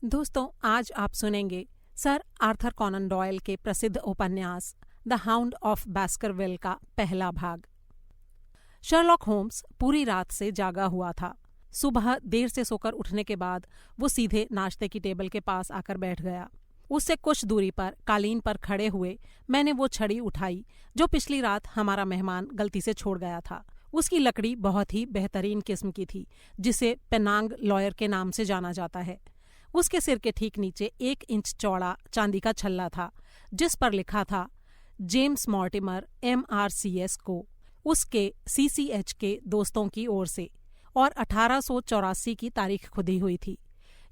दोस्तों, आज आप सुनेंगे सर आर्थर कॉनन डॉयल के प्रसिद्ध उपन्यास द हाउंड ऑफ बास्करविल का पहला भाग। शर्लॉक होम्स पूरी रात से जागा हुआ था। सुबह देर से सोकर उठने के बाद वो सीधे नाश्ते की टेबल के पास आकर बैठ गया। उससे कुछ दूरी पर कालीन पर खड़े हुए मैंने वो छड़ी उठाई जो पिछली रात हमारा मेहमान गलती से छोड़ गया था। उसकी लकड़ी बहुत ही बेहतरीन किस्म की थी, जिसे पेनांग लॉयर के नाम से जाना जाता है। उसके सिर के ठीक नीचे 1 इंच चौड़ा चांदी का छल्ला था, जिस पर लिखा था जेम्स मॉर्टिमर MRCS को उसके CCH के दोस्तों की ओर से, और 1884 की तारीख खुदी हुई थी।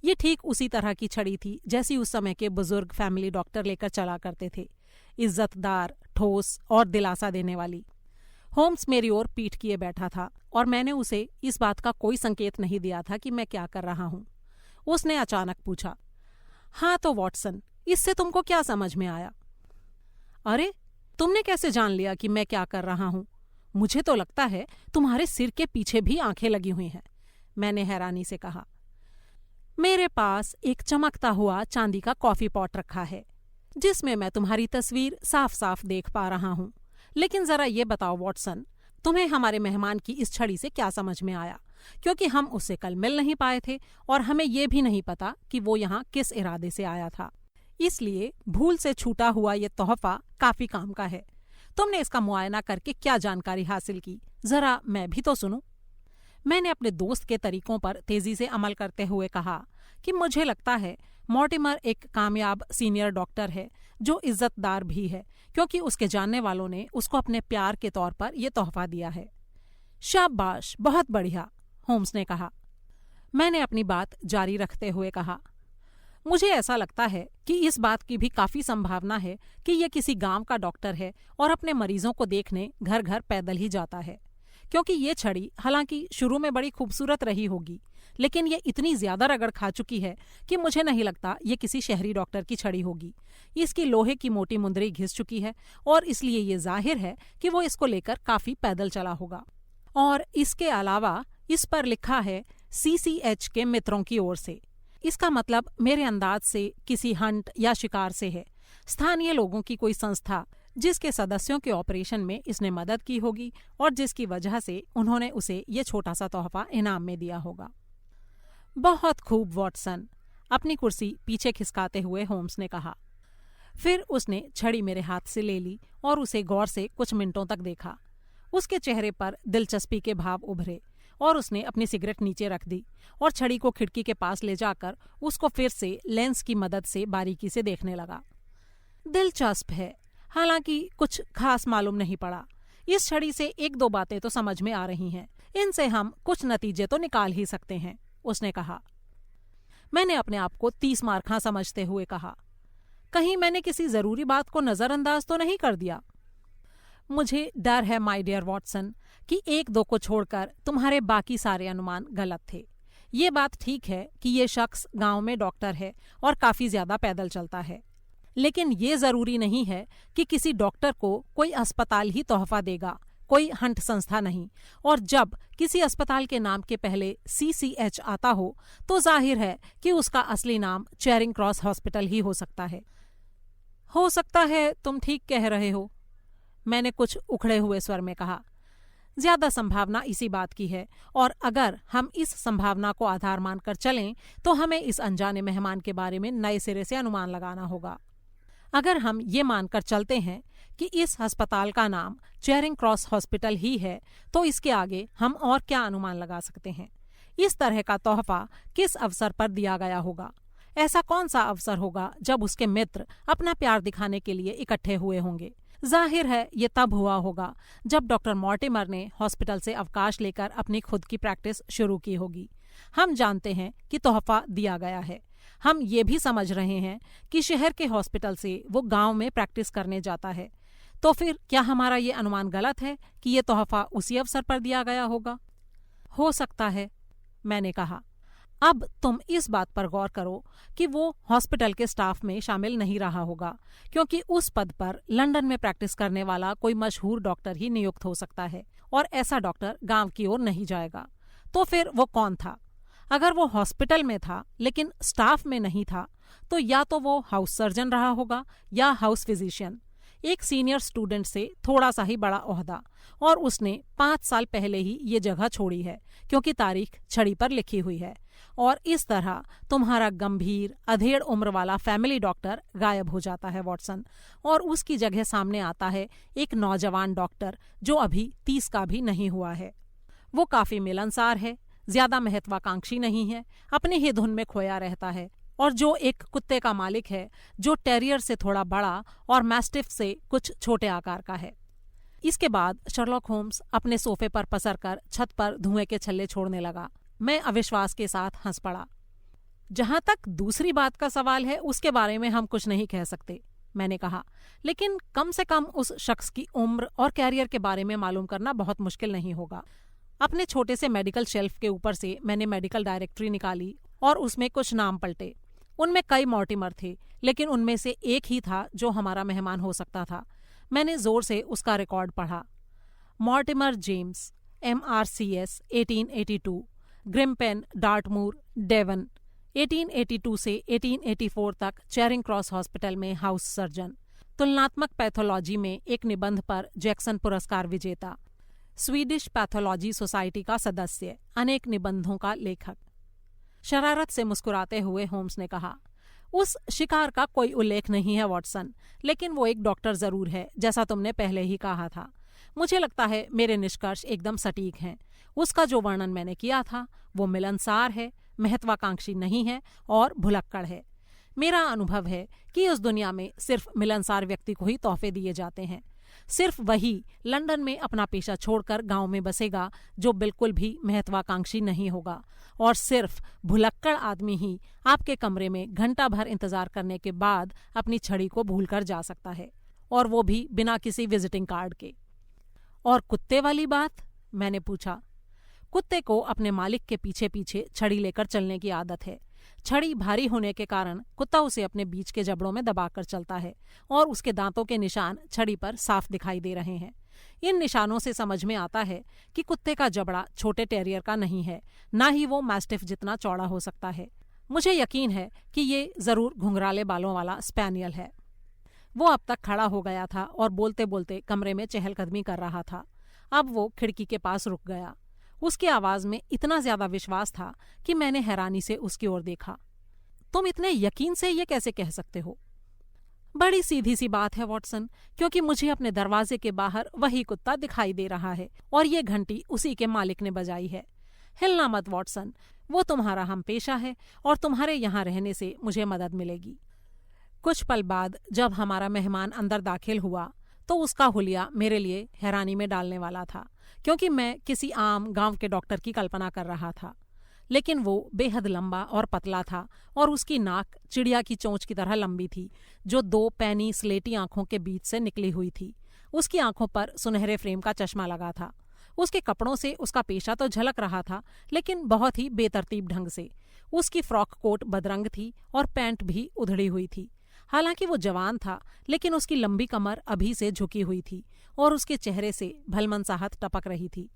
ये ठीक उसी तरह की छड़ी थी जैसी उस समय के बुजुर्ग फैमिली डॉक्टर लेकर चला करते थे, इज्जतदार, ठोस और दिलासा देने वाली। होम्स मेरी ओर पीठ किए बैठा था और मैंने उसे इस बात का कोई संकेत नहीं दिया था कि मैं क्या कर रहा हूँ। उसने अचानक पूछा, हाँ तो वॉटसन, इससे तुमको क्या समझ में आया? अरे, तुमने कैसे जान लिया कि मैं क्या कर रहा हूँ? मुझे तो लगता है तुम्हारे सिर के पीछे भी आंखें लगी हुई हैं, मैंने हैरानी से कहा। मेरे पास एक चमकता हुआ चांदी का कॉफी पॉट रखा है, जिसमें मैं तुम्हारी तस्वीर साफ साफ देख पा रहा हूँ। लेकिन जरा ये बताओ वॉटसन, तुम्हें हमारे मेहमान की इस छड़ी से क्या समझ में आया? क्योंकि हम उससे कल मिल नहीं पाए थे और हमें ये भी नहीं पता कि वो यहाँ किस इरादे से आया था। इसलिए भूल से छूटा हुआ ये तोहफा काफी काम का है। तुमने इसका मुआयना करके क्या जानकारी हासिल की, जरा मैं भी तो सुनूं। मैंने अपने दोस्त के तरीकों पर तेजी से अमल करते हुए कहा कि मुझे लगता है मॉर्टिमर एक कामयाब सीनियर डॉक्टर है जो इज्जतदार भी है, क्योंकि उसके जानने वालों ने उसको अपने प्यार के तौर पर यह तोहफा दिया है। शाबाश, बहुत बढ़िया, होम्स ने कहा। मैंने अपनी बात जारी रखते हुए कहा, मुझे ऐसा लगता है कि इस बात की भी काफी संभावना है कि यह किसी गांव का डॉक्टर है और अपने मरीजों को देखने घर घर पैदल ही जाता है। क्योंकि ये छड़ी हालांकि शुरू में बड़ी खूबसूरत रही होगी, लेकिन ये इतनी ज्यादा रगड़ खा चुकी है कि मुझे नहीं लगता ये किसी शहरी डॉक्टर की छड़ी होगी। इसकी लोहे की मोटी मुंदरी घिस चुकी है और इसलिए ये जाहिर है कि वो इसको लेकर काफी पैदल चला होगा। और इसके अलावा इस पर लिखा है CCH के मित्रों की ओर से। इसका मतलब मेरे अंदाज से किसी हंट या शिकार से है, स्थानीय लोगों की कोई संस्था जिसके सदस्यों के ऑपरेशन में इसने मदद की होगी और जिसकी वजह से उन्होंने उसे ये छोटा सा तोहफा इनाम में दिया होगा। बहुत खूब वॉटसन, अपनी कुर्सी पीछे खिसकाते हुए होम्स ने कहा। फिर उसने छड़ी मेरे हाथ से ले ली और उसे गौर से कुछ मिनटों तक देखा। उसके चेहरे पर दिलचस्पी के भाव उभरे और उसने अपनी सिगरेट नीचे रख दी और छड़ी को खिड़की के पास ले जाकर उसको फिर से लेंस की मदद से बारीकी से देखने लगा। दिलचस्प है, हालांकि कुछ खास मालूम नहीं पड़ा। इस छड़ी से 1-2 बातें तो समझ में आ रही हैं, इनसे हम कुछ नतीजे तो निकाल ही सकते हैं, उसने कहा। मैंने अपने आप को 30 मार खा समझते हुए कहा, कहीं मैंने किसी जरूरी बात को नजरअंदाज तो नहीं कर दिया? मुझे डर है माय डियर वॉटसन कि 1-2 को छोड़कर तुम्हारे बाकी सारे अनुमान गलत थे। ये बात ठीक है कि ये शख्स गांव में डॉक्टर है और काफी ज्यादा पैदल चलता है, लेकिन ये जरूरी नहीं है कि किसी डॉक्टर को कोई अस्पताल ही तोहफा देगा, कोई हंट संस्था नहीं। और जब किसी अस्पताल के नाम के पहले CCH आता हो तो जाहिर है कि उसका असली नाम चेरिंग क्रॉस हॉस्पिटल ही हो सकता है। हो सकता है, तुम ठीक कह रहे हो, मैंने कुछ उखड़े हुए स्वर में कहा। ज्यादा संभावना इसी बात की है, और अगर हम इस संभावना को आधार मानकर चलें तो हमें इस अनजाने मेहमान के बारे में नए सिरे से अनुमान लगाना होगा। अगर हम ये मानकर चलते हैं कि इस अस्पताल का नाम चेरिंग क्रॉस हॉस्पिटल ही है, तो इसके आगे हम और क्या अनुमान लगा सकते हैं? इस तरह का तोहफा किस अवसर पर दिया गया होगा? ऐसा कौन सा अवसर होगा जब उसके मित्र अपना प्यार दिखाने के लिए इकट्ठे हुए होंगे? जाहिर है ये तब हुआ होगा जब डॉक्टर मॉर्टिमर ने हॉस्पिटल से अवकाश लेकर अपनी खुद की प्रैक्टिस शुरू की होगी। हम जानते हैं कि तोहफा दिया गया है। हम ये भी समझ रहे हैं कि शहर के हॉस्पिटल से वो गांव में प्रैक्टिस करने जाता है। तो फिर क्या हमारा ये अनुमान गलत है कि ये तोहफा उसी अवसर पर दिया गया होगा? हो सकता है, मैंने कहा। अब तुम इस बात पर गौर करो कि वो हॉस्पिटल के स्टाफ में शामिल नहीं रहा होगा, क्योंकि उस पद पर लंदन में प्रैक्टिस करने वाला कोई मशहूर डॉक्टर ही नियुक्त हो सकता है, और ऐसा डॉक्टर गांव की ओर नहीं जाएगा। तो फिर वो कौन था? अगर वो हॉस्पिटल में था लेकिन स्टाफ में नहीं था तो या तो वो हाउस सर्जन रहा होगा या हाउस फिजिशियन, एक सीनियर स्टूडेंट से थोड़ा सा ही बड़ा ओहदा, और उसने 5 साल पहले ही ये जगह छोड़ी है क्योंकि तारीख छड़ी पर लिखी हुई है। और इस तरह तुम्हारा गंभीर अधेड़ उम्र वाला फैमिली डॉक्टर गायब हो जाता है वॉटसन, और उसकी जगह सामने आता है एक नौजवान डॉक्टर जो अभी 30 का भी नहीं हुआ है। वो काफी मिलनसार है, ज्यादा महत्वाकांक्षी नहीं है, अपनी ही धुन में खोया रहता है, और जो एक कुत्ते का मालिक है जो टेरियर से थोड़ा बड़ा और मैस्टिफ से कुछ छोटे आकार का है। इसके बाद शर्लॉक होम्स अपने सोफे पर पसर कर छत पर धुएं के छल्ले छोड़ने लगा। मैं अविश्वास के साथ हंस पड़ा। जहां तक दूसरी बात का सवाल है उसके बारे में हम कुछ नहीं कह सकते, मैंने कहा, लेकिन कम से कम उस शख्स की उम्र और कैरियर के बारे में मालूम करना बहुत मुश्किल नहीं होगा। अपने छोटे से मेडिकल शेल्फ के ऊपर से मैंने मेडिकल डायरेक्टरी निकाली और उसमें कुछ नाम पलटे। उनमें कई मॉर्टिमर थे, लेकिन उनमें से एक ही था जो हमारा मेहमान हो सकता था। मैंने जोर से उसका रिकॉर्ड पढ़ा। मॉर्टिमर जेम्स, MRCS 1882, ग्रिम्पेन, डार्टमूर, डेवन, 1882 से 1884 तक चेरिंग क्रॉस हॉस्पिटल में हाउस सर्जन, तुलनात्मक पैथोलॉजी में एक निबंध पर जैक्सन पुरस्कार विजेता, स्वीडिश पैथोलॉजी सोसाइटी का सदस्य, अनेक निबंधों का लेखक। शरारत से मुस्कुराते हुए होम्स ने कहा, उस शिकार का कोई उल्लेख नहीं है वॉटसन, लेकिन वो एक डॉक्टर जरूर है, जैसा तुमने पहले ही कहा था। मुझे लगता है मेरे निष्कर्ष एकदम सटीक हैं। उसका जो वर्णन मैंने किया था वो मिलनसार है, महत्वाकांक्षी नहीं है और भुलक्कड़ है। मेरा अनुभव है कि इस दुनिया में सिर्फ मिलनसार व्यक्ति को ही तोहफे दिए जाते हैं। सिर्फ वही लंदन में अपना पेशा छोड़कर गांव में बसेगा जो बिल्कुल भी महत्वाकांक्षी नहीं होगा, और सिर्फ भुलक्कड़ आदमी ही आपके कमरे में घंटा भर इंतजार करने के बाद अपनी छड़ी को भूलकर जा सकता है, और वो भी बिना किसी विजिटिंग कार्ड के। और कुत्ते वाली बात? मैंने पूछा। कुत्ते को अपने मालिक के पीछे पीछे छड़ी लेकर चलने की आदत है। छड़ी भारी होने के कारण कुत्ता उसे अपने बीच के जबड़ों में दबाकर चलता है, और उसके दांतों के निशान छड़ी पर साफ दिखाई दे रहे हैं। इन निशानों से समझ में आता है कि कुत्ते का जबड़ा छोटे टेरियर का नहीं है, ना ही वो मैस्टिफ जितना चौड़ा हो सकता है। मुझे यकीन है कि ये जरूर घुंघराले बालों वाला स्पैनियल है। वो अब तक खड़ा हो गया था और बोलते बोलते कमरे में चहलकदमी कर रहा था। अब वो खिड़की के पास रुक गया। उसकी आवाज में इतना ज्यादा विश्वास था कि मैंने हैरानी से उसकी ओर देखा। तुम इतने यकीन से ये कैसे कह सकते हो? बड़ी सीधी सी बात है वॉटसन, क्योंकि मुझे अपने दरवाजे के बाहर वही कुत्ता दिखाई दे रहा है और ये घंटी उसी के मालिक ने बजाई है। हिलना मत वॉटसन, वो तुम्हारा हम पेशा है और तुम्हारे यहाँ रहने से मुझे मदद मिलेगी। कुछ पल बाद जब हमारा मेहमान अंदर दाखिल हुआ तो उसका हुलिया मेरे लिए हैरानी में डालने वाला था, क्योंकि मैं किसी आम गांव के डॉक्टर की कल्पना कर रहा था। लेकिन वो बेहद लंबा और पतला था और उसकी नाक चिड़िया की चोंच की तरह लंबी थी, जो 2 पैनी स्लेटी आंखों के बीच से निकली हुई थी। उसकी आंखों पर सुनहरे फ्रेम का चश्मा लगा था। उसके कपड़ों से उसका पेशा तो झलक रहा था, लेकिन बहुत ही बेतरतीब ढंग से। उसकी फ्रॉक कोट बदरंग थी और पैंट भी उधड़ी हुई थी। हालांकि वो जवान था, लेकिन उसकी लंबी कमर अभी से झुकी हुई थी और उसके चेहरे से भलमनसाहट टपक रही थी।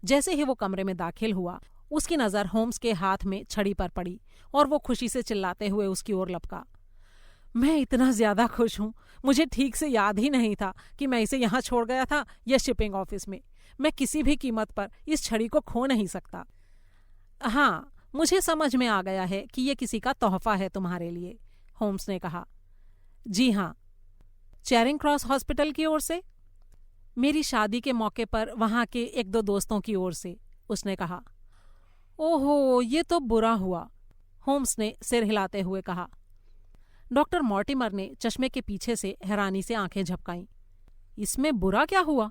जैसे ही वो कमरे में दाखिल हुआ, उसकी नजर होम्स के हाथ में छड़ी पर पड़ी और वो खुशी से चिल्लाते हुए उसकी ओर लपका। मैं इतना ज्यादा खुश हूँ, मुझे ठीक से याद ही नहीं था कि मैं इसे यहाँ छोड़ गया था या शिपिंग ऑफिस में। मैं किसी भी कीमत पर इस छड़ी को खो नहीं सकता। हाँ, मुझे समझ में आ गया है कि ये किसी का तोहफा है तुम्हारे लिए, होम्स ने कहा। जी हाँ, चेरिंग क्रॉस हॉस्पिटल की ओर से, मेरी शादी के मौके पर वहां के 1-2 दोस्तों की ओर से, उसने कहा। ओहो, ये तो बुरा हुआ, होम्स ने सिर हिलाते हुए कहा। डॉक्टर मॉर्टिमर ने चश्मे के पीछे से हैरानी से आंखें झपकाईं। इसमें बुरा क्या हुआ?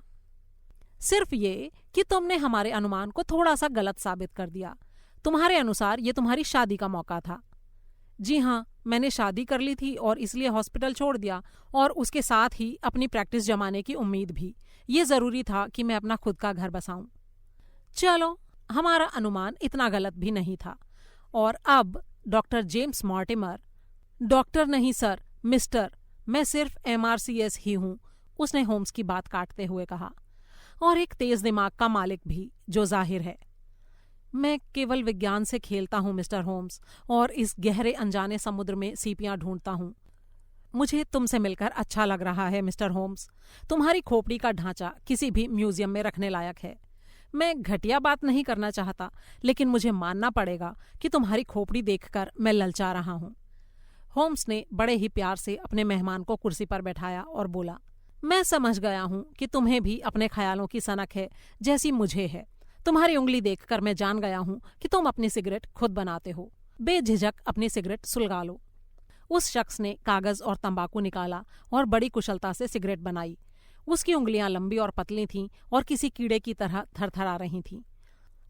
सिर्फ ये कि तुमने हमारे अनुमान को थोड़ा सा गलत साबित कर दिया। तुम्हारे अनुसार ये तुम्हारी शादी का मौका था। जी हाँ, मैंने शादी कर ली थी और इसलिए हॉस्पिटल छोड़ दिया, और उसके साथ ही अपनी प्रैक्टिस जमाने की उम्मीद भी। ये जरूरी था कि मैं अपना खुद का घर बसाऊं। चलो, हमारा अनुमान इतना गलत भी नहीं था। और अब डॉक्टर जेम्स मॉर्टिमर, डॉक्टर नहीं सर, मिस्टर, मैं सिर्फ MRCS ही हूं, उसने होम्स की बात काटते हुए कहा, और एक तेज दिमाग का मालिक भी, जो जाहिर है। मैं केवल विज्ञान से खेलता हूँ मिस्टर होम्स, और इस गहरे अनजाने समुद्र में सीपियाँ ढूंढता हूँ। मुझे तुमसे मिलकर अच्छा लग रहा है मिस्टर होम्स। तुम्हारी खोपड़ी का ढांचा किसी भी म्यूजियम में रखने लायक है। मैं घटिया बात नहीं करना चाहता, लेकिन मुझे मानना पड़ेगा कि तुम्हारी खोपड़ी देखकर मैं ललचा रहा हूँ। होम्स ने बड़े ही प्यार से अपने मेहमान को कुर्सी पर बैठाया और बोला, मैं समझ गया हूँ कि तुम्हें भी अपने ख्यालों की सनक है जैसी मुझे है। तुम्हारी उंगली देखकर मैं जान गया हूँ कि तुम अपनी सिगरेट खुद बनाते हो। बेझिझक अपनी सिगरेट सुलगा लो। उस शख्स ने कागज और तंबाकू निकाला और बड़ी कुशलता से सिगरेट बनाई। उसकी उंगलियां लंबी और पतली थीं और किसी कीड़े की तरह थरथरा रही थीं।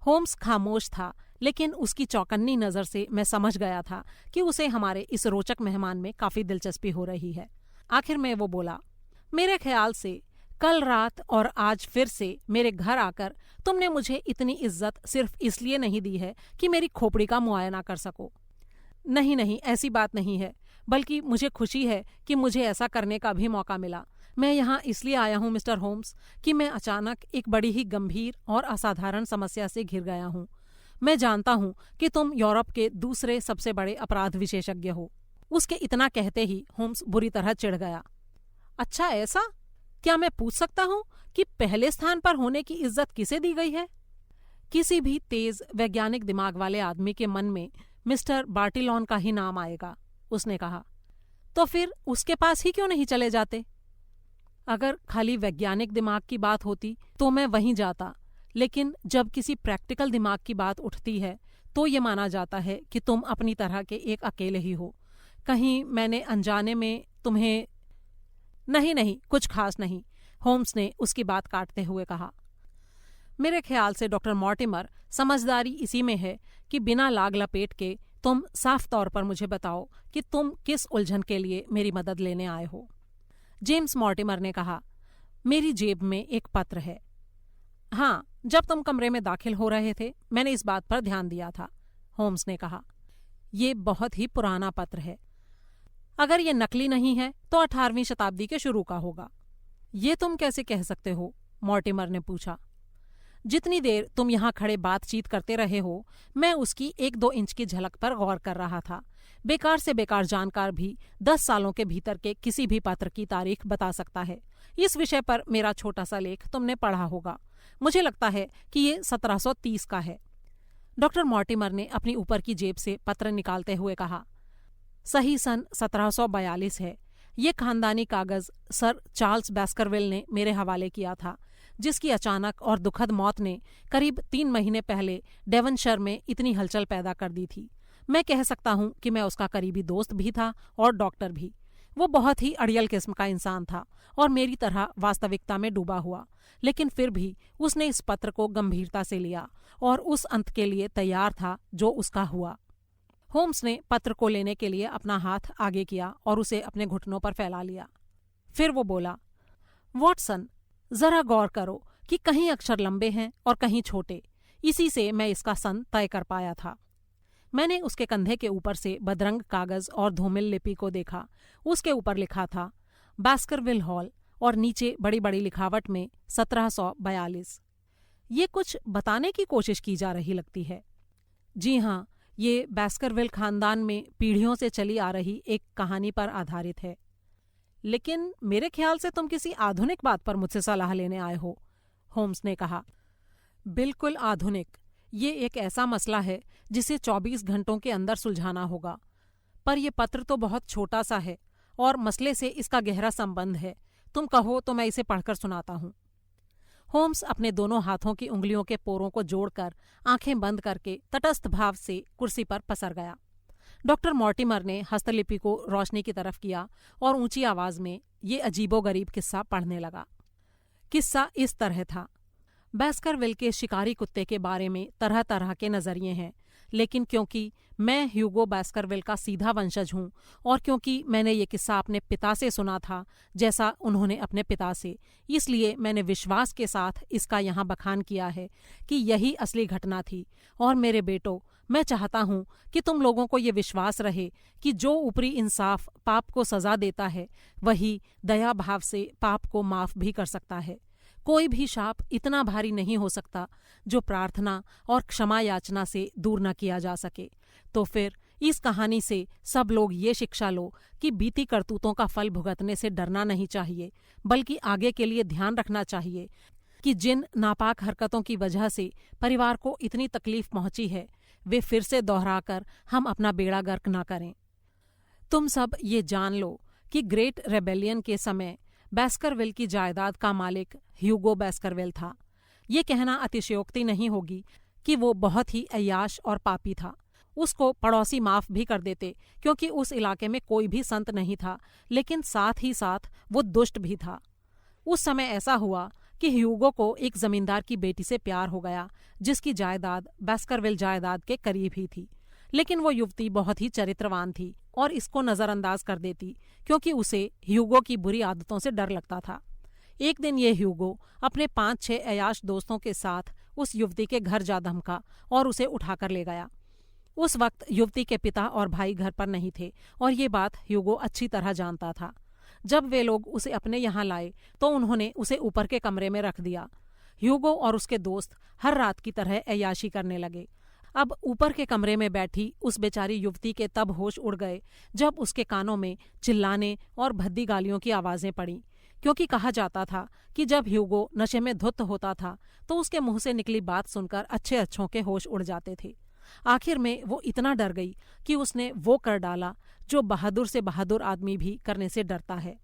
होम्स खामोश था, लेकिन उसकी चौकन्नी नजर से मैं समझ गया था कि उसे हमारे इस रोचक मेहमान में काफी दिलचस्पी हो रही है। आखिर में वो बोला, मेरे ख्याल से कल रात और आज फिर से मेरे घर आकर तुमने मुझे इतनी इज्जत सिर्फ इसलिए नहीं दी है कि मेरी खोपड़ी का मुआयना कर सको। नहीं नहीं, ऐसी बात नहीं है, बल्कि मुझे खुशी है कि मुझे ऐसा करने का भी मौका मिला। मैं यहाँ इसलिए आया हूँ मिस्टर होम्स कि मैं अचानक एक बड़ी ही गंभीर और असाधारण समस्या से घिर गया हूँ। मैं जानता हूँ कि तुम यूरोप के दूसरे सबसे बड़े अपराध विशेषज्ञ हो। उसके इतना कहते ही होम्स बुरी तरह चिढ़ गया। अच्छा ऐसा? क्या मैं पूछ सकता हूँ कि पहले स्थान पर होने की इज्जत किसे दी गई है? किसी भी तेज वैज्ञानिक दिमाग वाले आदमी के मन में मिस्टर बार्टिलॉन का ही नाम आएगा, उसने कहा। तो फिर उसके पास ही क्यों नहीं चले जाते? अगर खाली वैज्ञानिक दिमाग की बात होती तो मैं वहीं जाता, लेकिन जब किसी प्रैक्टिकल दिमाग की बात उठती है तो ये माना जाता है कि तुम अपनी तरह के एक अकेले ही हो। कहीं मैंने अनजाने में तुम्हें... नहीं नहीं, कुछ खास नहीं, होम्स ने उसकी बात काटते हुए कहा। मेरे ख्याल से डॉक्टर मॉर्टिमर, समझदारी इसी में है कि बिना लाग लपेट के तुम साफ तौर पर मुझे बताओ कि तुम किस उलझन के लिए मेरी मदद लेने आए हो। जेम्स मॉर्टिमर ने कहा, मेरी जेब में एक पत्र है। हाँ, जब तुम कमरे में दाखिल हो रहे थे मैंने इस बात पर ध्यान दिया था, होम्स ने कहा। ये बहुत ही पुराना पत्र है। अगर ये नकली नहीं है तो 18वीं शताब्दी के शुरू का होगा। ये तुम कैसे कह सकते हो? मॉर्टिमर ने पूछा। जितनी देर तुम यहाँ खड़े बातचीत करते रहे हो, मैं उसकी 1-2 इंच की झलक पर गौर कर रहा था। बेकार से बेकार जानकार भी 10 सालों के भीतर के किसी भी पत्र की तारीख बता सकता है। इस विषय पर मेरा छोटा सा लेख तुमने पढ़ा होगा। मुझे लगता है कि ये 1730 का है। डॉक्टर मॉर्टिमर ने अपनी ऊपर की जेब से पत्र निकालते हुए कहा, सही सन 1742 है। ये खानदानी कागज सर चार्ल्स बैस्करविल ने मेरे हवाले किया था, जिसकी अचानक और दुखद मौत ने करीब 3 महीने पहले डेवनशायर में इतनी हलचल पैदा कर दी थी। मैं कह सकता हूँ कि मैं उसका करीबी दोस्त भी था और डॉक्टर भी। वो बहुत ही अड़ियल किस्म का इंसान था और मेरी तरह वास्तविकता में डूबा हुआ, लेकिन फिर भी उसने इस पत्र को गंभीरता से लिया और उस अंत के लिए तैयार था जो उसका हुआ। होम्स ने पत्र को लेने के लिए अपना हाथ आगे किया और उसे अपने घुटनों पर फैला लिया। फिर वो बोला, वॉटसन, जरा गौर करो कि कहीं अक्षर लंबे हैं और कहीं छोटे। इसी से मैं इसका सन तय कर पाया था। मैंने उसके कंधे के ऊपर से बदरंग कागज और धूमिल लिपि को देखा। उसके ऊपर लिखा था बास्करविल हॉल और नीचे बड़ी बड़ी लिखावट में 1742। ये कुछ बताने की कोशिश की जा रही लगती है। जी हाँ, ये बास्करविल खानदान में पीढ़ियों से चली आ रही एक कहानी पर आधारित है। लेकिन मेरे ख्याल से तुम किसी आधुनिक बात पर मुझसे सलाह लेने आए हो, होम्स ने कहा। बिल्कुल आधुनिक। ये एक ऐसा मसला है जिसे 24 घंटों के अंदर सुलझाना होगा। पर यह पत्र तो बहुत छोटा सा है और मसले से इसका गहरा संबंध है। तुम कहो तो मैं इसे पढ़कर सुनाता हूँ। होम्स अपने दोनों हाथों की उंगलियों के पोरों को जोड़कर आंखें बंद करके तटस्थ भाव से कुर्सी पर पसर गया। डॉक्टर मॉर्टिमर ने हस्तलिपि को रोशनी की तरफ किया और ऊंची आवाज में ये अजीबोगरीब किस्सा पढ़ने लगा। किस्सा इस तरह था। बास्करविल के शिकारी कुत्ते के बारे में तरह तरह के नजरिए हैं, लेकिन क्योंकि मैं ह्यूगो बास्करविल का सीधा वंशज हूँ और क्योंकि मैंने ये किस्सा अपने पिता से सुना था जैसा उन्होंने अपने पिता से, इसलिए मैंने विश्वास के साथ इसका यहाँ बखान किया है कि यही असली घटना थी। और मेरे बेटों, मैं चाहता हूँ कि तुम लोगों को ये विश्वास रहे कि जो ऊपरी इंसाफ पाप को सजा देता है, वही दया भाव से पाप को माफ भी कर सकता है। कोई भी शाप इतना भारी नहीं हो सकता जो प्रार्थना और क्षमा याचना से दूर न किया जा सके। तो फिर इस कहानी से सब लोग ये शिक्षा लो कि बीती करतूतों का फल भुगतने से डरना नहीं चाहिए, बल्कि आगे के लिए ध्यान रखना चाहिए कि जिन नापाक हरकतों की वजह से परिवार को इतनी तकलीफ पहुंची है, वे फिर से दोहराकर हम अपना बेड़ा गर्क न करें। तुम सब ये जान लो कि ग्रेट रेबेलियन के समय बैस्करविल की जायदाद का मालिक ह्यूगो बैस्करविल था। ये कहना अतिशयोक्ति नहीं होगी कि वो बहुत ही अय्याश और पापी था। उसको पड़ोसी माफ भी कर देते क्योंकि उस इलाके में कोई भी संत नहीं था, लेकिन साथ ही साथ वो दुष्ट भी था। उस समय ऐसा हुआ कि ह्यूगो को एक जमींदार की बेटी से प्यार हो गया, जिसकी जायदाद बैस्करविल जायदाद के करीब ही थी। लेकिन वो युवती बहुत ही चरित्रवान थी और इसको नज़रअंदाज कर देती क्योंकि उसे ह्यूगो की बुरी आदतों से डर लगता था। एक दिन ये ह्यूगो अपने 5-6 अय्याश दोस्तों के साथ उस युवती के घर जा धमका और उसे उठाकर ले गया। उस वक्त युवती के पिता और भाई घर पर नहीं थे और ये बात ह्यूगो अच्छी तरह जानता था। जब वे लोग उसे अपने यहाँ लाए तो उन्होंने उसे ऊपर के कमरे में रख दिया। ह्यूगो और उसके दोस्त हर रात की तरह अय्याशी करने लगे। अब ऊपर के कमरे में बैठी उस बेचारी युवती के तब होश उड़ गए जब उसके कानों में चिल्लाने और भद्दी गालियों की आवाज़ें पड़ीं, क्योंकि कहा जाता था कि जब ह्यूगो नशे में धुत होता था तो उसके मुंह से निकली बात सुनकर अच्छे अच्छों के होश उड़ जाते थे। आखिर में वो इतना डर गई कि उसने वो कर डाला जो बहादुर से बहादुर आदमी भी करने से डरता है।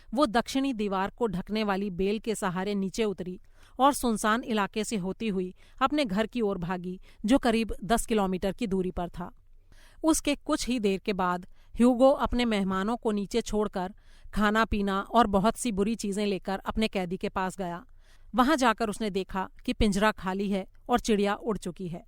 वो दक्षिणी दीवार को ढकने वाली बेल के सहारे नीचे उतरी और सुनसान इलाके से होती हुई अपने घर की ओर भागी, जो करीब 10 किलोमीटर की दूरी पर था। उसके कुछ ही देर के बाद ह्यूगो अपने मेहमानों को नीचे छोड़कर खाना पीना और बहुत सी बुरी चीजें लेकर अपने कैदी के पास गया। वहां जाकर उसने देखा कि पिंजरा खाली है और चिड़िया उड़ चुकी है।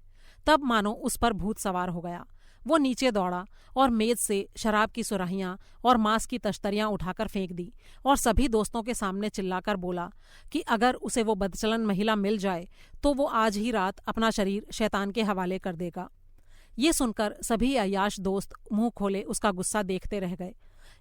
तब मानो उस पर भूत सवार हो गया। वो नीचे दौड़ा और मेज से शराब की सुराहियां और मांस की तश्तरियां उठाकर फेंक दी और सभी दोस्तों के सामने चिल्लाकर बोला कि अगर उसे वो बदचलन महिला मिल जाए तो वो आज ही रात अपना शरीर शैतान के हवाले कर देगा। ये सुनकर सभी अय्याश दोस्त मुंह खोले उसका गुस्सा देखते रह गए।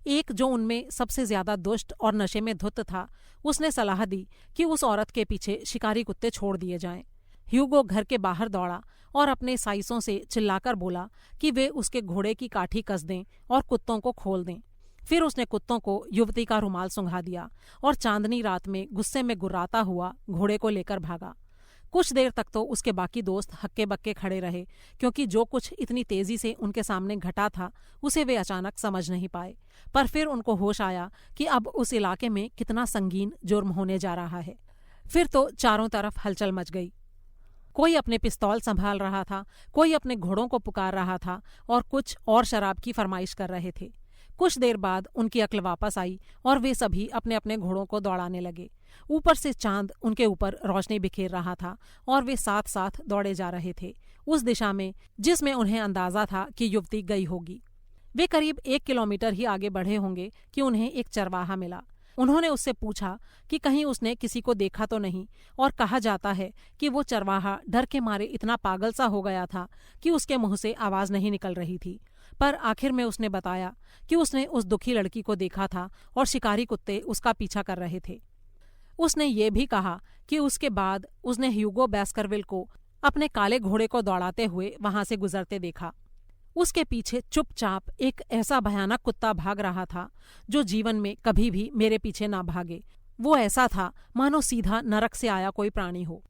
एक जो उनमें सबसे ज्यादा दुष्ट और नशे में धुत था, उसने सलाह दी कि उस औरत के पीछे शिकारी कुत्ते छोड़ दिए जाएं। ह्यूगो घर के बाहर दौड़ा और अपने साइसों से चिल्लाकर बोला कि वे उसके घोड़े की काठी कस दें और कुत्तों को खोल दें। फिर उसने कुत्तों को युवती का रुमाल सुंघा दिया और चांदनी रात में गुस्से में गुर्राता हुआ घोड़े को लेकर भागा। कुछ देर तक तो उसके बाकी दोस्त हक्के बक्के खड़े रहे, क्योंकि जो कुछ इतनी तेजी से उनके सामने घटा था उसे वे अचानक समझ नहीं पाए। पर फिर उनको होश आया कि अब उस इलाके में कितना संगीन जुर्म होने जा रहा है। फिर तो चारों तरफ हलचल मच गई। कोई अपने पिस्तौल संभाल रहा था, कोई अपने घोड़ों को पुकार रहा था और कुछ और शराब की फरमाइश कर रहे थे। कुछ देर बाद उनकी अक्ल वापस आई और वे सभी अपने अपने घोड़ों को दौड़ाने लगे। ऊपर से चांद उनके ऊपर रोशनी बिखेर रहा था और वे साथ साथ दौड़े जा रहे थे उस दिशा में जिसमें उन्हें अंदाजा था कि युवती गई होगी। वे करीब 1 किलोमीटर ही आगे बढ़े होंगे कि उन्हें एक चरवाहा मिला। उन्होंने उससे पूछा कि कहीं उसने किसी को देखा तो नहीं, और कहा जाता है कि वो चरवाहा डर के मारे इतना पागल सा हो गया था कि उसके मुंह से आवाज नहीं निकल रही थी। पर आखिर में उसने बताया कि उसने उस दुखी लड़की को देखा था और शिकारी कुत्ते उसका पीछा कर रहे थे। उसने ये भी कहा कि उसके बाद उसने ह्यूगो बैस्करविल को अपने काले घोड़े को दौड़ाते हुए वहां से गुजरते देखा। उसके पीछे चुपचाप एक ऐसा भयानक कुत्ता भाग रहा था जो जीवन में कभी भी मेरे पीछे ना भागे। वो ऐसा था मानो सीधा नरक से आया कोई प्राणी हो।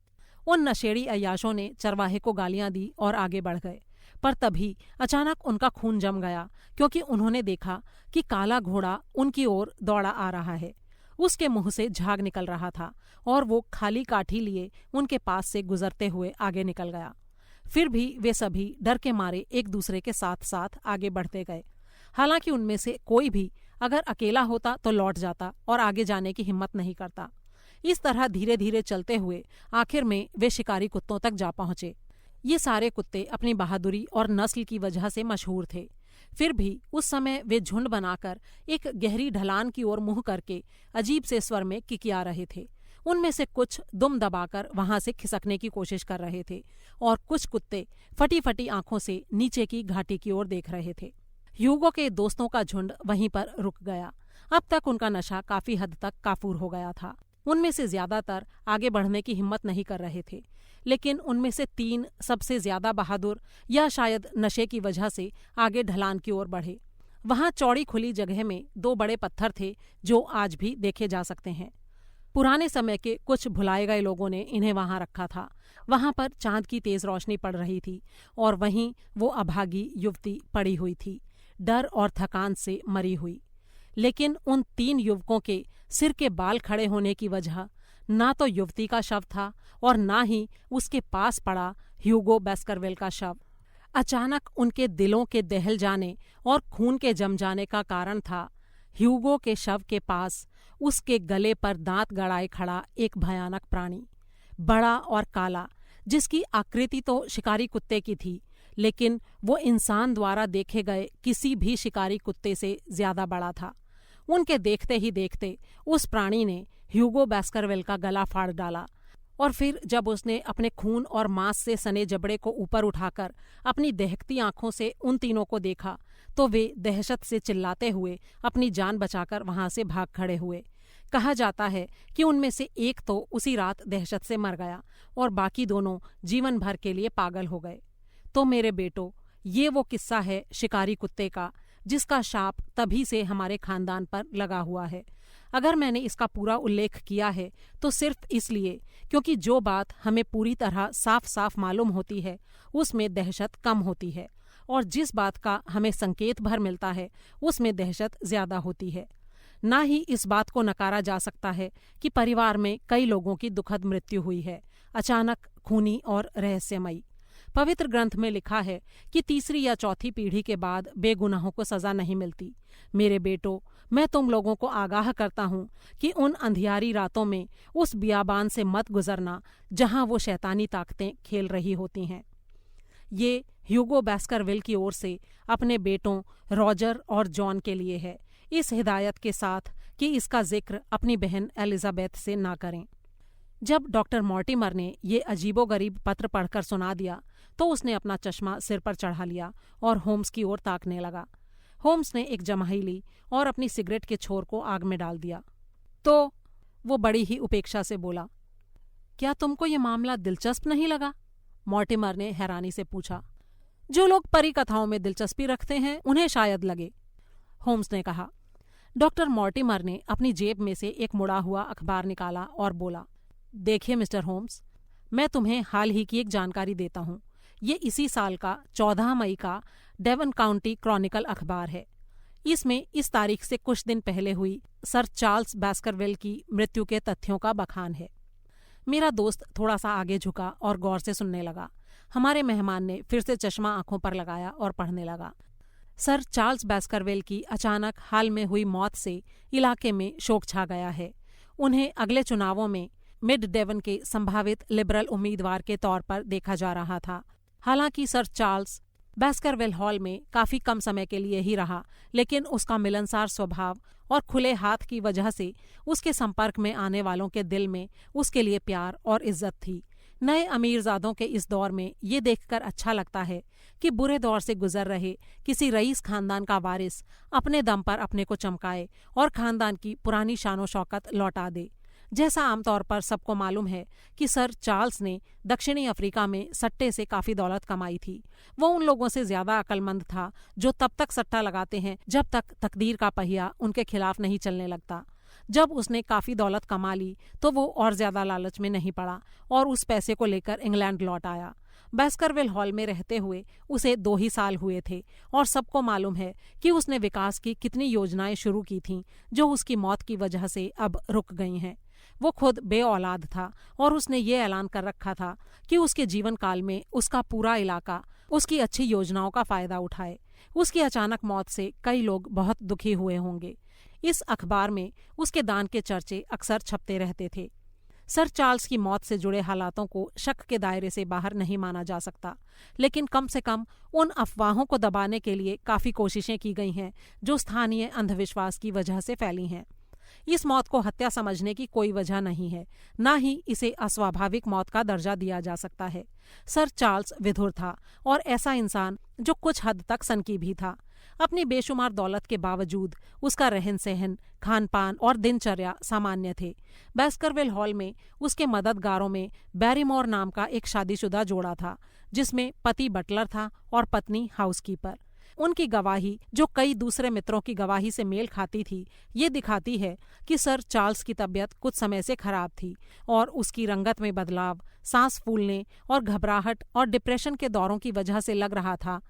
उन नशेड़ी अय्याशों ने चरवाहे को गालियां दी और आगे बढ़ गए, पर तभी अचानक उनका खून जम गया, क्योंकि उन्होंने देखा कि काला घोड़ा उनकी ओर दौड़ा आ रहा है। उसके मुंह से झाग निकल रहा था और वो खाली काठी लिए उनके पास से गुजरते हुए आगे निकल गया। फिर भी वे सभी डर के मारे एक दूसरे के साथ साथ आगे बढ़ते गए। हालांकि उनमें से कोई भी अगर अकेला होता तो लौट जाता और आगे जाने की हिम्मत नहीं करता। इस तरह धीरे धीरे चलते हुए आखिर में वे शिकारी कुत्तों तक जा पहुंचे। ये सारे कुत्ते अपनी बहादुरी और नस्ल की वजह से मशहूर थे। फिर भी उस समय वे झुंड बनाकर एक गहरी ढलान की ओर मुंह करके अजीब से स्वर में किकिया रहे थे। उनमें से कुछ दुम दबाकर वहां से खिसकने की कोशिश कर रहे थे और कुछ कुत्ते फटी फटी आंखों से नीचे की घाटी की ओर देख रहे थे। ह्यूगो के दोस्तों का झुंड वहीं पर रुक गया। अब तक उनका नशा काफी हद तक काफूर हो गया था। उनमें से ज्यादातर आगे बढ़ने की हिम्मत नहीं कर रहे थे, लेकिन उनमें से 3 सबसे ज्यादा बहादुर या शायद नशे की वजह से आगे ढलान की ओर बढ़े। वहां चौड़ी खुली जगह में 2 बड़े पत्थर थे जो आज भी देखे जा सकते हैं। पुराने समय के कुछ भुलाए गए लोगों ने इन्हें वहां रखा था। वहां पर चांद की तेज रोशनी पड़ रही थी और वहीं वो अभागी युवती पड़ी हुई थी, डर और थकान से मरी हुई। लेकिन उन 3 युवकों के सिर के बाल खड़े होने की वजह ना तो युवती का शव था और ना ही उसके पास पड़ा ह्यूगो बेस्करविल का शव। अचानक उनके दिलों के दहल जाने और खून के जम जाने का कारण था ह्यूगो के शव के पास उसके गले पर दांत गड़ाए खड़ा एक भयानक प्राणी, बड़ा और काला, जिसकी आकृति तो शिकारी कुत्ते की थी, लेकिन वो इंसान द्वारा देखे गए किसी भी शिकारी कुत्ते से ज्यादा बड़ा था। उनके देखते ही देखते उस प्राणी ने ह्यूगो बेस्करविल का गला फाड़ डाला और फिर जब उसने अपने खून और मांस से सने जबड़े को ऊपर उठाकर अपनी दहकती आंखों से उन तीनों को देखा तो वे दहशत से चिल्लाते हुए अपनी जान बचाकर वहां से भाग खड़े हुए। कहा जाता है कि उनमें से एक तो उसी रात दहशत से मर गया और बाकी दोनों जीवन भर के लिए पागल हो गए। तो मेरे बेटो, ये वो किस्सा है शिकारी कुत्ते का जिसका शाप तभी से हमारे खानदान पर लगा हुआ है। अगर मैंने इसका पूरा उल्लेख किया है तो सिर्फ इसलिए क्योंकि जो बात हमें पूरी तरह साफ साफ मालूम होती है उसमें दहशत कम होती है और जिस बात का हमें संकेत भर मिलता है उसमें दहशत ज्यादा होती है। ना ही इस बात को नकारा जा सकता है कि परिवार में कई लोगों की दुखद मृत्यु हुई है, अचानक, खूनी और रहस्यमयी। पवित्र ग्रंथ में लिखा है कि 3री या 4थी पीढ़ी के बाद बेगुनाहों को सजा नहीं मिलती। मेरे बेटो, मैं तुम लोगों को आगाह करता हूँ कि उन अंधियारी रातों में उस बियाबान से मत गुजरना जहाँ वो शैतानी ताकतें खेल रही होती हैं। ये ह्यूगो बेस्करविल की ओर से अपने बेटों रॉजर और जॉन के लिए है, इस हिदायत के साथ कि इसका जिक्र अपनी बहन एलिजाबेथ से ना करें। जब डॉक्टर मॉर्टिमर ने ये अजीबोगरीब पत्र पढ़कर सुना दिया तो उसने अपना चश्मा सिर पर चढ़ा लिया और होम्स की ओर ताकने लगा। होम्स ने एक जमाई ली और अपनी सिगरेट के छोर को आग में डाल दिया। तो वो बड़ी ही उपेक्षा से बोला, क्या तुमको ये मामला दिलचस्प नहीं लगा? मॉर्टिमर ने हैरानी से पूछा। जो लोग परी कथाओं में दिलचस्पी रखते हैं उन्हें शायद लगे, होम्स ने कहा। डॉक्टर मॉर्टिमर ने अपनी जेब में से एक मुड़ा हुआ अखबार निकाला और बोला, देखिए मिस्टर होम्स, मैं तुम्हें हाल ही की एक जानकारी देता हूँ। ये इसी साल का 14 मई का डेवन काउंटी क्रॉनिकल अखबार है। इसमें इस तारीख से कुछ दिन पहले हुई सर चार्ल्स बेस्करविल की मृत्यु के तथ्यों का बखान है। मेरा दोस्त थोड़ा सा आगे झुका और गौर से सुनने लगा। हमारे मेहमान ने फिर से चश्मा आंखों पर लगाया और पढ़ने लगा। सर चार्ल्स बेस्करविल की अचानक हाल में हुई मौत से इलाके में शोक छा गया है। उन्हें अगले चुनावों में मिड डेवन के संभावित लिबरल उम्मीदवार के तौर पर देखा जा रहा था। हालांकि सर चार्ल्स बेस्करविल हॉल में काफी कम समय के लिए ही रहा, लेकिन उसका मिलनसार स्वभाव और खुले हाथ की वजह से उसके संपर्क में आने वालों के दिल में उसके लिए प्यार और इज्जत थी। नए अमीरजादों के इस दौर में ये देखकर अच्छा लगता है कि बुरे दौर से गुजर रहे किसी रईस खानदान का वारिस अपने दम पर अपने को चमकाए और खानदान की पुरानी शानो शौकत लौटा दे। जैसा आमतौर पर सबको मालूम है कि सर चार्ल्स ने दक्षिणी अफ्रीका में सट्टे से काफी दौलत कमाई थी। वो उन लोगों से ज्यादा अक्लमंद था जो तब तक सट्टा लगाते हैं जब तक तकदीर का पहिया उनके खिलाफ नहीं चलने लगता। जब उसने काफी दौलत कमा ली तो वो और ज्यादा लालच में नहीं पड़ा और उस पैसे को लेकर इंग्लैंड लौट आया। बेस्करविल हॉल में रहते हुए उसे 2 ही साल हुए थे और सबको मालूम है कि उसने विकास की कितनी योजनाएं शुरू की थीं जो उसकी मौत की वजह से अब रुक गई हैं। वो खुद बे औलाद था और उसने ये ऐलान कर रखा था कि उसके जीवन काल में उसका पूरा इलाका उसकी अच्छी योजनाओं का फायदा उठाए। उसकी अचानक मौत से कई लोग बहुत दुखी हुए होंगे। इस अखबार में उसके दान के चर्चे अक्सर छपते रहते थे। सर चार्ल्स की मौत से जुड़े हालातों को शक के दायरे से बाहर नहीं माना जा सकता, लेकिन कम से कम उन अफवाहों को दबाने के लिए काफी कोशिशें की गई हैं जो स्थानीय अंधविश्वास की वजह से फैली हैं। इस मौत को हत्या समझने की कोई वजह नहीं है, न ही इसे अस्वाभाविक मौत का दर्जा दिया जा सकता है। सर चार्ल्स विधुर था और ऐसा इंसान जो कुछ हद तक सनकी भी था। अपनी बेशुमार दौलत के बावजूद उसका रहन सहन, खान पान और दिनचर्या सामान्य थे। बैस्करविल हॉल में उसके मददगारों में बैरीमोर नाम का एक शादीशुदा जोड़ा था, जिसमें पति बटलर था और पत्नी हाउसकीपर। उनकी गवाही, जो कई दूसरे मित्रों की गवाही से मेल खाती थी, ये दिखाती है कि सर चार्ल्स की तबीयत कुछ समय से खराब थी और उसकी रंगत में बदलाव, सांस फूलने और घबराहट और डिप्रेशन के दौरों की वजह से लग रहा था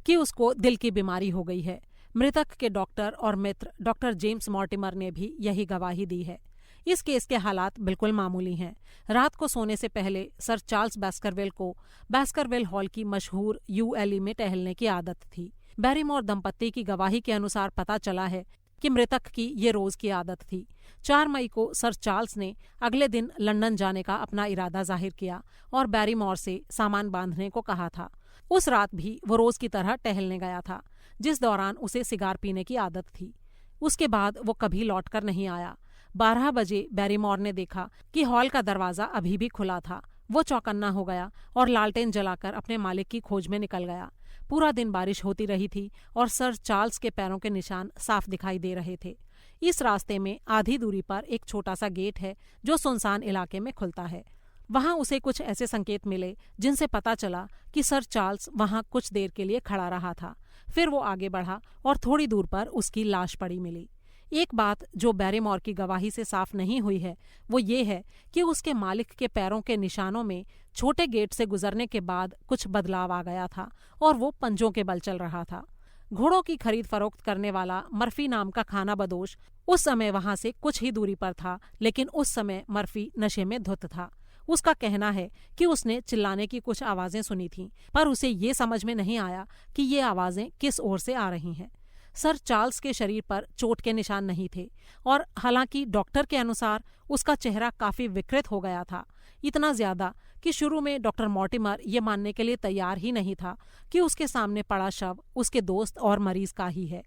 कि उसको दिल की बीमारी हो गई है। मृतक के डॉक्टर और मित्र डॉक्टर जेम्स मॉर्टिमर ने भी यही गवाही दी है। इस केस के हालात बिल्कुल मामूली हैं। रात को सोने से पहले सर चार्ल्स बैस्करविल को बैस्करविल हॉल की मशहूर यूएलई में टहलने की आदत थी। बैरीमोर दंपत्ति की गवाही के अनुसार पता चला है कि मृतक की ये रोज की आदत थी। 4 मई को सर चार्ल्स ने अगले दिन लंदन जाने का अपना इरादा जाहिर किया और बैरीमोर से सामान बांधने को कहा था। उस रात भी वो रोज की तरह टहलने गया था, जिस दौरान उसे सिगार पीने की आदत थी। उसके बाद वो कभी लौटकर नहीं आया। 12 बजे बैरीमोर ने देखा कि हॉल का दरवाजा अभी भी खुला था। वो चौकन्ना हो गया और लालटेन जलाकर अपने मालिक की खोज में निकल गया। पूरा दिन बारिश होती रही थी और सर चार्ल्स के पैरों के निशान साफ दिखाई दे रहे थे। इस रास्ते में आधी दूरी पर एक छोटा सा गेट है जो सुनसान इलाके में खुलता है। वहां उसे कुछ ऐसे संकेत मिले जिनसे पता चला कि सर चार्ल्स वहां कुछ देर के लिए खड़ा रहा था। फिर वो आगे बढ़ा और थोड़ी दूर पर उसकी लाश पड़ी मिली। एक बात जो बैरीमोर की गवाही से साफ नहीं हुई है वो ये है कि उसके मालिक के पैरों के निशानों में छोटे गेट से गुजरने के बाद कुछ बदलाव आ गया था और वो पंजों के बल चल रहा था। घोड़ों की खरीद फरोख्त करने वाला मर्फी नाम का खाना बदोश उस समय वहां से कुछ ही दूरी पर था, लेकिन उस समय मर्फी नशे में धुत था। उसका कहना है कि उसने चिल्लाने की कुछ आवाजें सुनी थीं, पर उसे ये समझ में नहीं आया कि ये आवाजें किस ओर से आ रही हैं। सर चार्ल्स के शरीर पर चोट के निशान नहीं थे और हालांकि डॉक्टर के अनुसार उसका चेहरा काफी विकृत हो गया था, इतना ज्यादा कि शुरू में डॉक्टर मॉर्टिमर ये मानने के लिए तैयार ही नहीं था कि उसके सामने पड़ा शव उसके दोस्त और मरीज का ही है।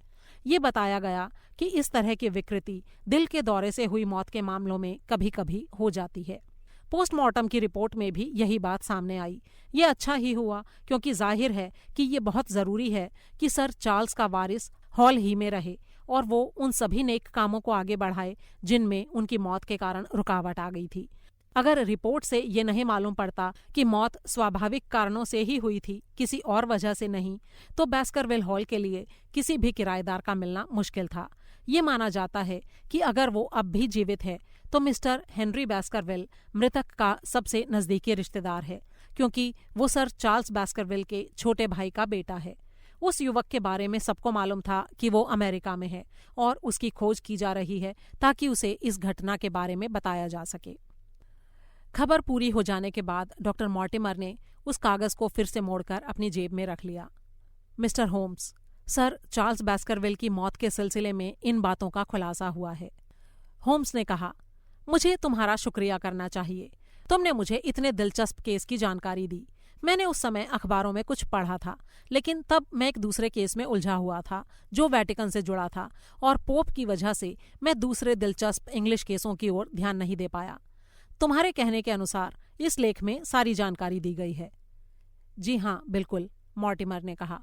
ये बताया गया कि इस तरह की विकृति दिल के दौरे से हुई मौत के मामलों में कभी कभी हो जाती है। पोस्टमार्टम की रिपोर्ट में भी यही बात सामने आई। ये अच्छा ही हुआ, क्योंकि जाहिर है कि ये बहुत जरूरी है कि सर चार्ल्स का वारिस हॉल ही में रहे और वो उन सभी नेक कामों को आगे बढ़ाए जिनमें उनकी मौत के कारण रुकावट आ गई थी। अगर रिपोर्ट से ये नहीं मालूम पड़ता कि मौत स्वाभाविक कारणों से ही हुई थी, किसी और वजह से नहीं, तो बैस्करविल हॉल के लिए किसी भी किराएदार का मिलना मुश्किल था। ये माना जाता है कि अगर वो अब भी जीवित है तो मिस्टर हेनरी बैस्करविल मृतक का सबसे नजदीकी रिश्तेदार है, क्योंकि वो सर चार्ल्स बैस्करविल के छोटे भाई का बेटा है। उस युवक के बारे में सबको मालूम था कि वो अमेरिका में है और उसकी खोज की जा रही है ताकि उसे इस घटना के बारे में बताया जा सके। खबर पूरी हो जाने के बाद डॉक्टर मॉर्टिमर ने उस कागज को फिर से मोड़कर अपनी जेब में रख लिया। मिस्टर होम्स, सर चार्ल्स बैस्करविल की मौत के सिलसिले में इन बातों का खुलासा हुआ है। होम्स ने कहा, मुझे तुम्हारा शुक्रिया करना चाहिए। तुमने मुझे इतने दिलचस्प केस की जानकारी दी। मैंने उस समय अखबारों में कुछ पढ़ा था, लेकिन तब मैं एक दूसरे केस में उलझा हुआ था जो वेटिकन से जुड़ा था, और पोप की वजह से मैं दूसरे दिलचस्प इंग्लिश केसों की ओर ध्यान नहीं दे पाया। तुम्हारे कहने के अनुसार इस लेख में सारी जानकारी दी गई है। जी हाँ, बिल्कुल, मॉर्टिमर ने कहा।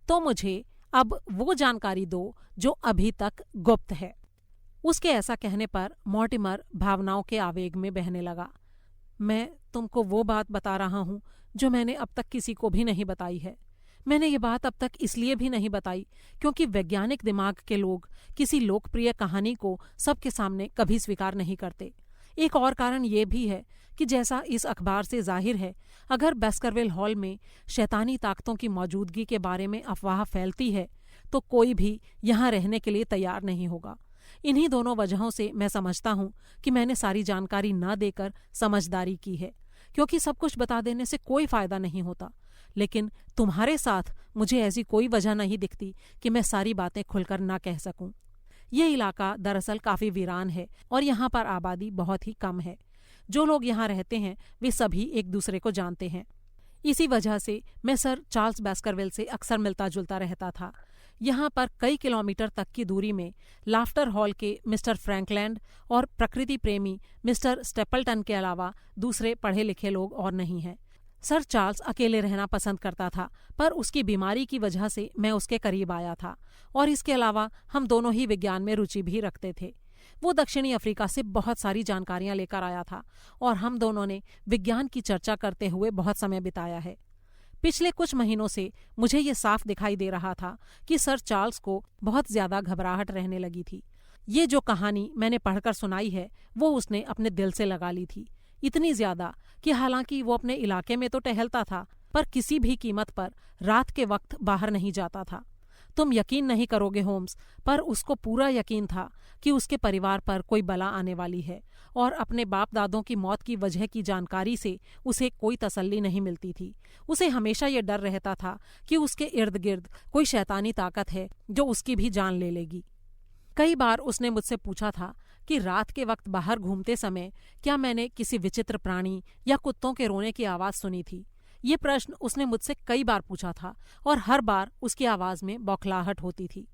तो मुझे अब वो जानकारी दो जो अभी तक गुप्त है। उसके ऐसा कहने पर मॉर्टिमर भावनाओं के आवेग में बहने लगा। मैं तुमको वो बात बता रहा हूँ जो मैंने अब तक किसी को भी नहीं बताई है। मैंने ये बात अब तक इसलिए भी नहीं बताई क्योंकि वैज्ञानिक दिमाग के लोग किसी लोकप्रिय कहानी को सबके सामने कभी स्वीकार नहीं करते। एक और कारण ये भी है कि जैसा इस अखबार से जाहिर है, अगर बैस्करविल हॉल में शैतानी ताकतों की मौजूदगी के बारे में अफवाह फैलती है तो कोई भी यहाँ रहने के लिए तैयार नहीं होगा। इन्हीं दोनों वजहों से मैं समझता हूँ कि मैंने सारी जानकारी न देकर समझदारी की है, क्योंकि सब कुछ बता देने से कोई फायदा नहीं होता। लेकिन तुम्हारे साथ मुझे ऐसी कोई वजह नहीं दिखती कि मैं सारी बातें खुलकर ना कह सकूं। ये इलाका दरअसल काफी वीरान है और यहाँ पर आबादी बहुत ही कम है। जो लोग यहाँ रहते हैं वे सभी एक दूसरे को जानते हैं। इसी वजह से मैं सर चार्ल्स बैस्करविल से अक्सर मिलता जुलता रहता था। यहाँ पर कई किलोमीटर तक की दूरी में लाफ्टर हॉल के मिस्टर फ्रैंकलैंड और प्रकृति प्रेमी मिस्टर स्टेपल्टन के अलावा दूसरे पढ़े लिखे लोग और नहीं हैं। सर चार्ल्स अकेले रहना पसंद करता था, पर उसकी बीमारी की वजह से मैं उसके करीब आया था, और इसके अलावा हम दोनों ही विज्ञान में रुचि भी रखते थे। वो दक्षिणी अफ्रीका से बहुत सारी जानकारियां लेकर आया था और हम दोनों ने विज्ञान की चर्चा करते हुए बहुत समय बिताया है। पिछले कुछ महीनों से मुझे ये साफ दिखाई दे रहा था कि सर चार्ल्स को बहुत ज्यादा घबराहट रहने लगी थी। ये जो कहानी मैंने पढ़कर सुनाई है वो उसने अपने दिल से लगा ली थी, इतनी ज्यादा कि हालांकि वो अपने इलाके में तो टहलता था, पर किसी भी कीमत पर रात के वक्त बाहर नहीं जाता था। तुम यकीन नहीं करोगे होम्स, पर उसको पूरा यकीन था कि उसके परिवार पर कोई बला आने वाली है, और अपने बाप दादों की मौत की वजह की जानकारी से उसे कोई तसल्ली नहीं मिलती थी। उसे हमेशा ये डर रहता था कि उसके इर्द गिर्द कोई शैतानी ताकत है जो उसकी भी जान ले लेगी। कई बार उसने मुझसे पूछा था कि रात के वक्त बाहर घूमते समय क्या मैंने किसी विचित्र प्राणी या कुत्तों के रोने की आवाज सुनी थी। ये प्रश्न उसने मुझसे कई बार पूछा था और हर बार उसकी आवाज में बौखलाहट होती थी।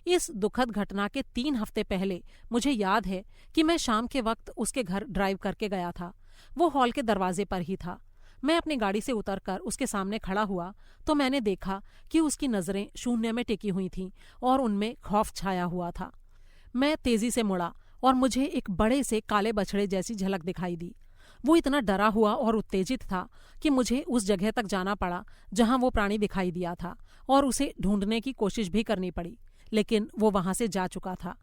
इस दुखद घटना के 3 हफ्ते पहले मुझे याद है कि मैं शाम के वक्त उसके घर ड्राइव करके गया था। वो हॉल के दरवाजे पर ही था। मैं अपनी गाड़ी से उतरकर उसके सामने खड़ा हुआ तो मैंने देखा कि उसकी नजरें शून्य में टिकी हुई थीं और उनमें खौफ छाया हुआ था। मैं तेजी से मुड़ा और मुझे एक बड़े से काले बछड़े जैसी झलक दिखाई दी। वो इतना डरा हुआ और उत्तेजित था कि मुझे उस जगह तक जाना पड़ा जहां वो प्राणी दिखाई दिया था और उसे ढूंढने की कोशिश भी करनी पड़ी, लेकिन वो वहां से जा चुका था।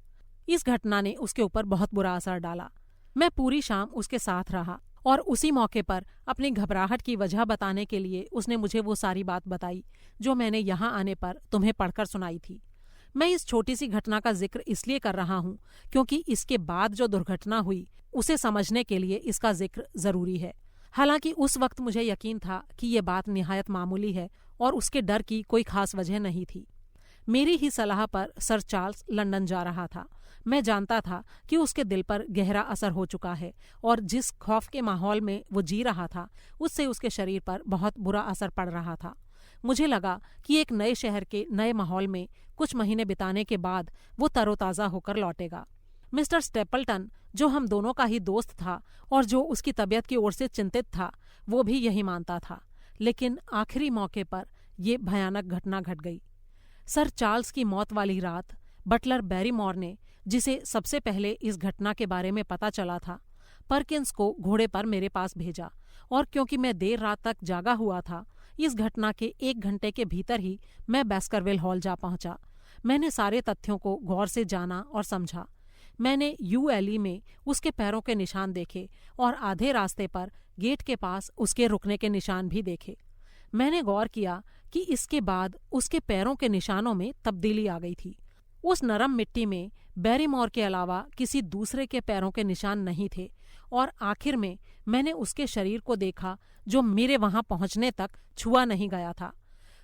इस घटना ने उसके ऊपर बहुत बुरा असर डाला। मैं पूरी शाम उसके साथ रहा और उसी मौके पर अपनी घबराहट की वजह बताने के लिए उसने मुझे वो सारी बात बताई जो मैंने यहाँ आने पर तुम्हें पढ़कर सुनाई थी। मैं इस छोटी सी घटना का जिक्र इसलिए कर रहा हूँ क्योंकि इसके बाद जो दुर्घटना हुई उसे समझने के लिए इसका जिक्र जरूरी है। हालांकि उस वक्त मुझे यकीन था कि ये बात निहायत मामूली है और उसके डर की कोई खास वजह नहीं थी। मेरी ही सलाह पर सर चार्ल्स लंदन जा रहा था। मैं जानता था कि उसके दिल पर गहरा असर हो चुका है और जिस खौफ के माहौल में वो जी रहा था उससे उसके शरीर पर बहुत बुरा असर पड़ रहा था। मुझे लगा कि एक नए शहर के नए माहौल में कुछ महीने बिताने के बाद वो तरोताज़ा होकर लौटेगा। मिस्टर स्टेपल्टन, जो हम दोनों का ही दोस्त था और जो उसकी तबीयत की ओर से चिंतित था, वो भी यही मानता था। लेकिन आखिरी मौके पर यह भयानक घटना घट गई। सर चार्ल्स की मौत वाली रात बटलर बैरीमोर ने, जिसे सबसे पहले इस घटना के बारे में पता चला था, परकिंस को घोड़े पर मेरे पास भेजा, और क्योंकि मैं देर रात तक जागा हुआ था, इस घटना के 1 घंटे के भीतर ही मैं बास्करविल हॉल जा पहुंचा। मैंने सारे तथ्यों को गौर से जाना और समझा। मैंने यूएलई में उसके पैरों के निशान देखे और आधे रास्ते पर गेट के पास उसके रुकने के निशान भी देखे। मैंने गौर किया कि इसके बाद उसके पैरों के निशानों में तब्दीली आ गई थी। उस नरम मिट्टी में बैरीमोर के अलावा किसी दूसरे के पैरों के निशान नहीं थे, और आखिर में मैंने उसके शरीर को देखा जो मेरे वहां पहुंचने तक छुआ नहीं गया था।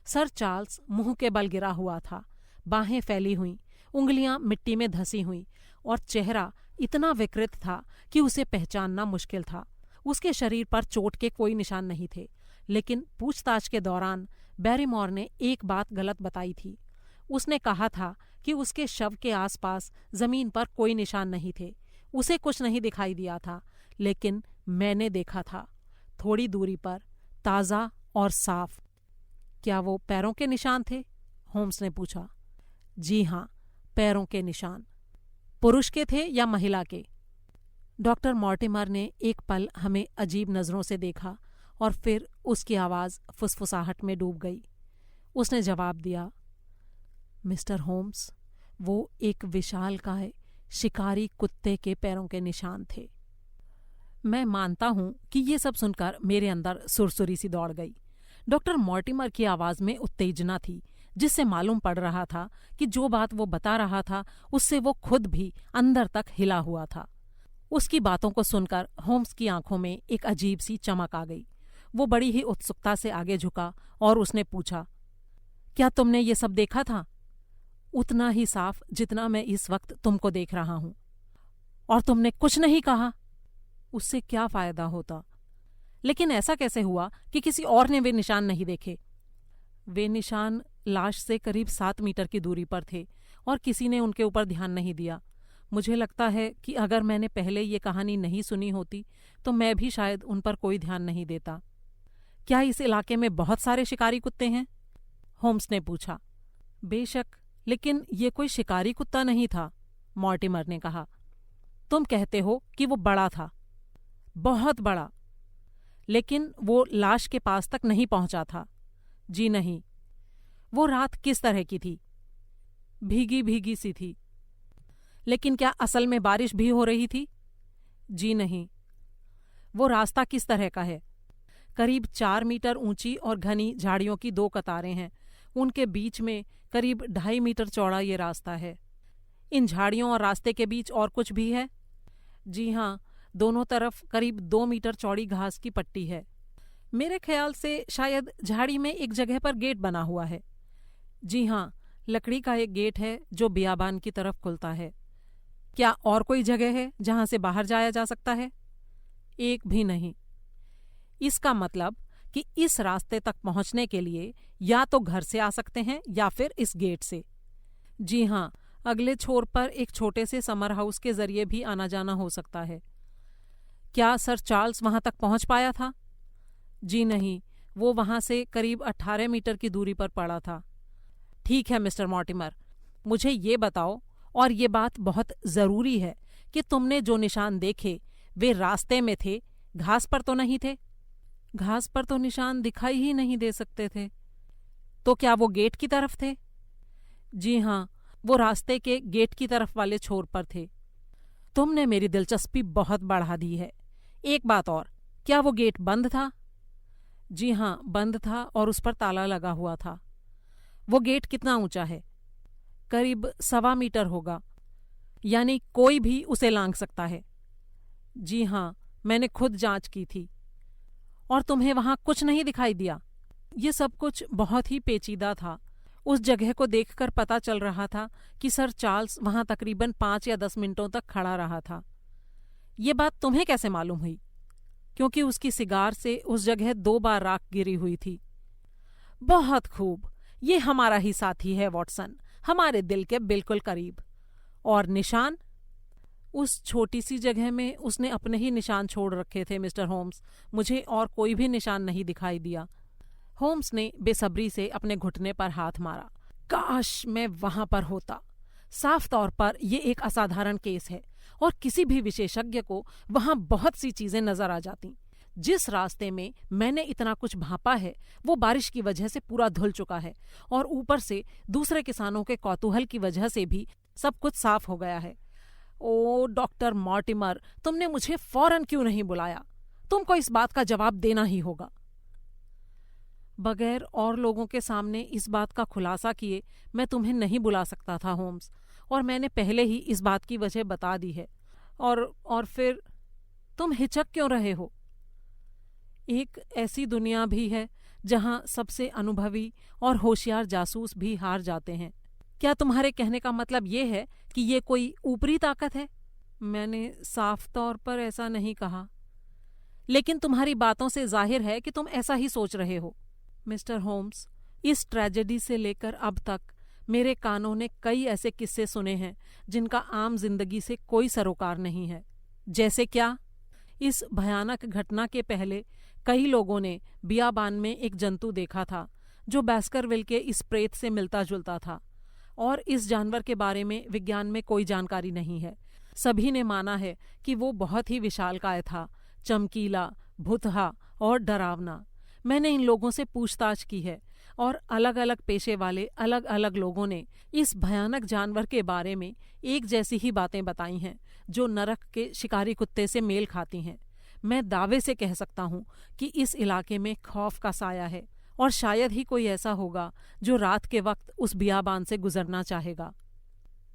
सर चार्ल्स मुंह के बल गिरा हुआ था, बाहें फैली हुईं, उंगलियां मिट्टी में धसी हुईं, और चेहरा इतना विकृत था कि उसे पहचानना मुश्किल था। उसके शरीर पर चोट के कोई निशान नहीं थे, लेकिन पूछताछ के दौरान बैरीमोर ने एक बात गलत बताई थी। उसने कहा था कि उसके शव के आसपास जमीन पर कोई निशान नहीं थे। उसे कुछ नहीं दिखाई दिया था, लेकिन मैंने देखा था, थोड़ी दूरी पर, ताज़ा और साफ। क्या वो पैरों के निशान थे? होम्स ने पूछा। जी हाँ, पैरों के निशान। पुरुष के थे या महिला के? डॉक्टर मॉर्टिमर ने एक पल हमें अजीब नजरों से देखा और फिर उसकी आवाज फुसफुसाहट में डूब गई। उसने जवाब दिया, मिस्टर होम्स, वो एक विशालकाय शिकारी कुत्ते के पैरों के निशान थे। मैं मानता हूं कि ये सब सुनकर मेरे अंदर सुरसुरी सी दौड़ गई। डॉक्टर मॉर्टिमर की आवाज में उत्तेजना थी, जिससे मालूम पड़ रहा था कि जो बात वो बता रहा था उससे वो खुद भी अंदर तक हिला हुआ था। उसकी बातों को सुनकर होम्स की आंखों में एक अजीब सी चमक आ गई। वो बड़ी ही उत्सुकता से आगे झुका और उसने पूछा, क्या तुमने ये सब देखा था? उतना ही साफ जितना मैं इस वक्त तुमको देख रहा हूं। और तुमने कुछ नहीं कहा? उससे क्या फायदा होता? लेकिन ऐसा कैसे हुआ कि किसी और ने वे निशान नहीं देखे? वे निशान लाश से करीब 7 मीटर की दूरी पर थे और किसी ने उनके ऊपर ध्यान नहीं दिया। मुझे लगता है कि अगर मैंने पहले ये कहानी नहीं सुनी होती तो मैं भी शायद उन पर कोई ध्यान नहीं देता। क्या इस इलाके में बहुत सारे शिकारी कुत्ते हैं? होम्स ने पूछा। बेशक, लेकिन ये कोई शिकारी कुत्ता नहीं था, मॉर्टिमर ने कहा। तुम कहते हो कि वो बड़ा था। बहुत बड़ा। लेकिन वो लाश के पास तक नहीं पहुंचा था। जी नहीं। वो रात किस तरह की थी? भीगी भीगी सी थी। लेकिन क्या असल में बारिश भी हो रही थी? जी नहीं। वो रास्ता किस तरह का है? करीब 4 मीटर ऊंची और घनी झाड़ियों की 2 कतारें हैं। उनके बीच में करीब 2.5 मीटर चौड़ा ये रास्ता है। इन झाड़ियों और रास्ते के बीच और कुछ भी है? जी हाँ, दोनों तरफ करीब 2 मीटर चौड़ी घास की पट्टी है। मेरे ख्याल से शायद झाड़ी में एक जगह पर गेट बना हुआ है। जी हाँ, लकड़ी का एक गेट है जो बियाबान की तरफ खुलता है। क्या और कोई जगह है जहां से बाहर जाया जा सकता है? एक भी नहीं। इसका मतलब कि इस रास्ते तक पहुंचने के लिए या तो घर से आ सकते हैं या फिर इस गेट से। जी हाँ, अगले छोर पर एक छोटे से समर हाउस के जरिए भी आना जाना हो सकता है। क्या सर चार्ल्स वहां तक पहुंच पाया था? जी नहीं, वो वहां से करीब 18 मीटर की दूरी पर पड़ा था। ठीक है मिस्टर मॉर्टिमर, मुझे ये बताओ, और ये बात बहुत जरूरी है, कि तुमने जो निशान देखे वे रास्ते में थे, घास पर तो नहीं थे? घास पर तो निशान दिखाई ही नहीं दे सकते थे। तो क्या वो गेट की तरफ थे? जी हाँ, वो रास्ते के गेट की तरफ वाले छोर पर थे। तुमने मेरी दिलचस्पी बहुत बढ़ा दी है। एक बात और, क्या वो गेट बंद था? जी हाँ, बंद था और उस पर ताला लगा हुआ था। वो गेट कितना ऊंचा है? करीब 1.25 मीटर होगा, यानी कोई भी उसे लांघ सकता है। जी हाँ, मैंने खुद जांच की थी। और तुम्हें वहां कुछ नहीं दिखाई दिया? ये सब कुछ बहुत ही पेचीदा था। उस जगह को देखकर पता चल रहा था कि सर चार्ल्स वहां तकरीबन 5 या 10 मिनटों तक खड़ा रहा था। ये बात तुम्हें कैसे मालूम हुई? क्योंकि उसकी सिगार से उस जगह 2 बार राख गिरी हुई थी। बहुत खूब, ये हमारा ही साथी है वॉटसन, हमारे दिल के बिल्कुल करीब। और निशान? उस छोटी सी जगह में उसने अपने ही निशान छोड़ रखे थे मिस्टर होम्स। मुझे और कोई भी निशान नहीं दिखाई दिया। होम्स ने बेसब्री से अपने घुटने पर हाथ मारा। काश मैं वहां पर होता। साफ तौर पर यह एक असाधारण केस है और किसी भी विशेषज्ञ को वहां बहुत सी चीजें नजर आ जाती। जिस रास्ते में मैंने इतना कुछ भांपा है वो बारिश की वजह से पूरा धुल चुका है, और ऊपर से दूसरे किसानों के कौतूहल की वजह से भी सब कुछ साफ हो गया है। ओ डॉक्टर मॉर्टिमर, तुमने मुझे फौरन क्यों नहीं बुलाया? तुमको इस बात का जवाब देना ही होगा। बगैर और लोगों के सामने इस बात का खुलासा किए मैं तुम्हें नहीं बुला सकता था होम्स, और मैंने पहले ही इस बात की वजह बता दी है। और फिर तुम हिचक क्यों रहे हो? एक ऐसी दुनिया भी है जहां सबसे अनुभवी और होशियार जासूस भी हार जाते हैं। क्या तुम्हारे कहने का मतलब ये है कि ये कोई ऊपरी ताकत है? मैंने साफ तौर पर ऐसा नहीं कहा, लेकिन तुम्हारी बातों से जाहिर है कि तुम ऐसा ही सोच रहे हो। मिस्टर होम्स, इस ट्रेजेडी से लेकर अब तक मेरे कानों ने कई ऐसे किस्से सुने हैं जिनका आम जिंदगी से कोई सरोकार नहीं है। जैसे क्या? इस भयानक घटना के पहले कई लोगों ने बियाबान में एक जंतु देखा था जो बास्करविल के इस प्रेत से मिलता जुलता था, और इस जानवर के बारे में विज्ञान में कोई जानकारी नहीं है। सभी ने माना है कि वो बहुत ही विशालकाय था, चमकीला, भुतहा और डरावना। मैंने इन लोगों से पूछताछ की है और अलग अलग पेशे वाले अलग अलग लोगों ने इस भयानक जानवर के बारे में एक जैसी ही बातें बताई हैं जो नरक के शिकारी कुत्ते से मेल खाती हैं। मैं दावे से कह सकता हूँ कि इस इलाके में खौफ का साया है, और शायद ही कोई ऐसा होगा जो रात के वक्त उस बियाबान से गुजरना चाहेगा।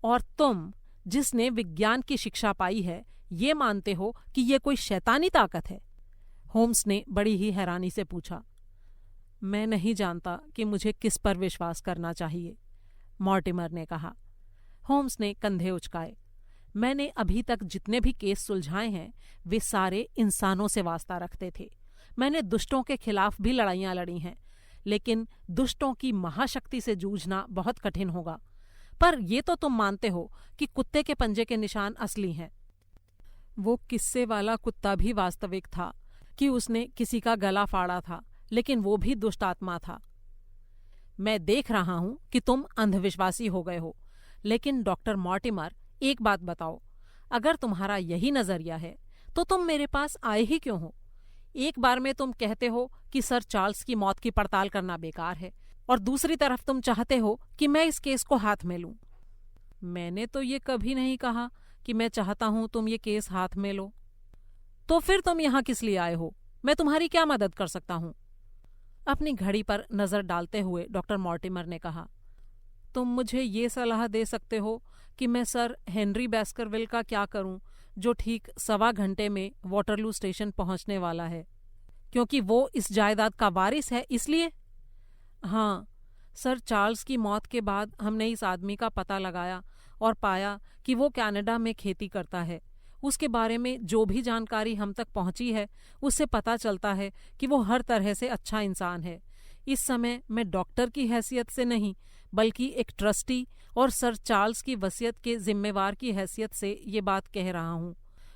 और तुम, जिसने विज्ञान की शिक्षा पाई है, ये मानते हो कि ये कोई शैतानी ताकत है? होम्स ने बड़ी ही हैरानी से पूछा। मैं नहीं जानता कि मुझे किस पर विश्वास करना चाहिए, मॉर्टिमर ने कहा। होम्स ने कंधे उचकाए। मैंने अभी तक जितने भी केस सुलझाए हैं वे सारे इंसानों से वास्ता रखते थे। मैंने दुष्टों के खिलाफ भी लड़ाइयां लड़ी हैं, लेकिन दुष्टों की महाशक्ति से जूझना बहुत कठिन होगा। पर ये तो तुम मानते हो कि कुत्ते के पंजे के निशान असली हैं। वो किस्से वाला कुत्ता भी वास्तविक था कि उसने किसी का गला फाड़ा था, लेकिन वो भी दुष्ट आत्मा था। मैं देख रहा हूं कि तुम अंधविश्वासी हो गए हो, लेकिन डॉक्टर मॉर्टिमर, एक बात बताओ, अगर तुम्हारा यही नजरिया है तो तुम मेरे पास आए ही क्यों हो? एक बार में तुम कहते हो कि सर चार्ल्स की मौत की पड़ताल करना बेकार है, और दूसरी तरफ तुम चाहते हो कि मैं इस केस को हाथ में लूं। मैंने तो ये कभी नहीं कहा कि मैं चाहता हूं तुम ये केस हाथ में लो। तो फिर तुम यहां किस लिए आए हो? मैं तुम्हारी क्या मदद कर सकता हूं? अपनी घड़ी पर नजर डालते हुए डॉक्टर मॉर्टिमर ने कहा, तुम मुझे ये सलाह दे सकते हो कि मैं सर हेनरी बैस्करविल का क्या करूं, जो ठीक 1.25 घंटे में वाटरलू स्टेशन पहुंचने वाला है, क्योंकि वो इस जायदाद का वारिस है, इसलिए। हाँ, सर चार्ल्स की मौत के बाद हमने इस आदमी का पता लगाया और पाया कि वो कनाडा में खेती करता है। उसके बारे में जो भी जानकारी हम तक पहुंची है, उससे पता चलता है कि वो हर तरह से अच्छा इंसान है। इस समय मैं डॉक्टर की हैसियत से नहीं, बल्कि एक ट्रस्टी और सर चार्ल्स की वसीयत के जिम्मेवार की हैसियत से ये बात कह रहा हूँ।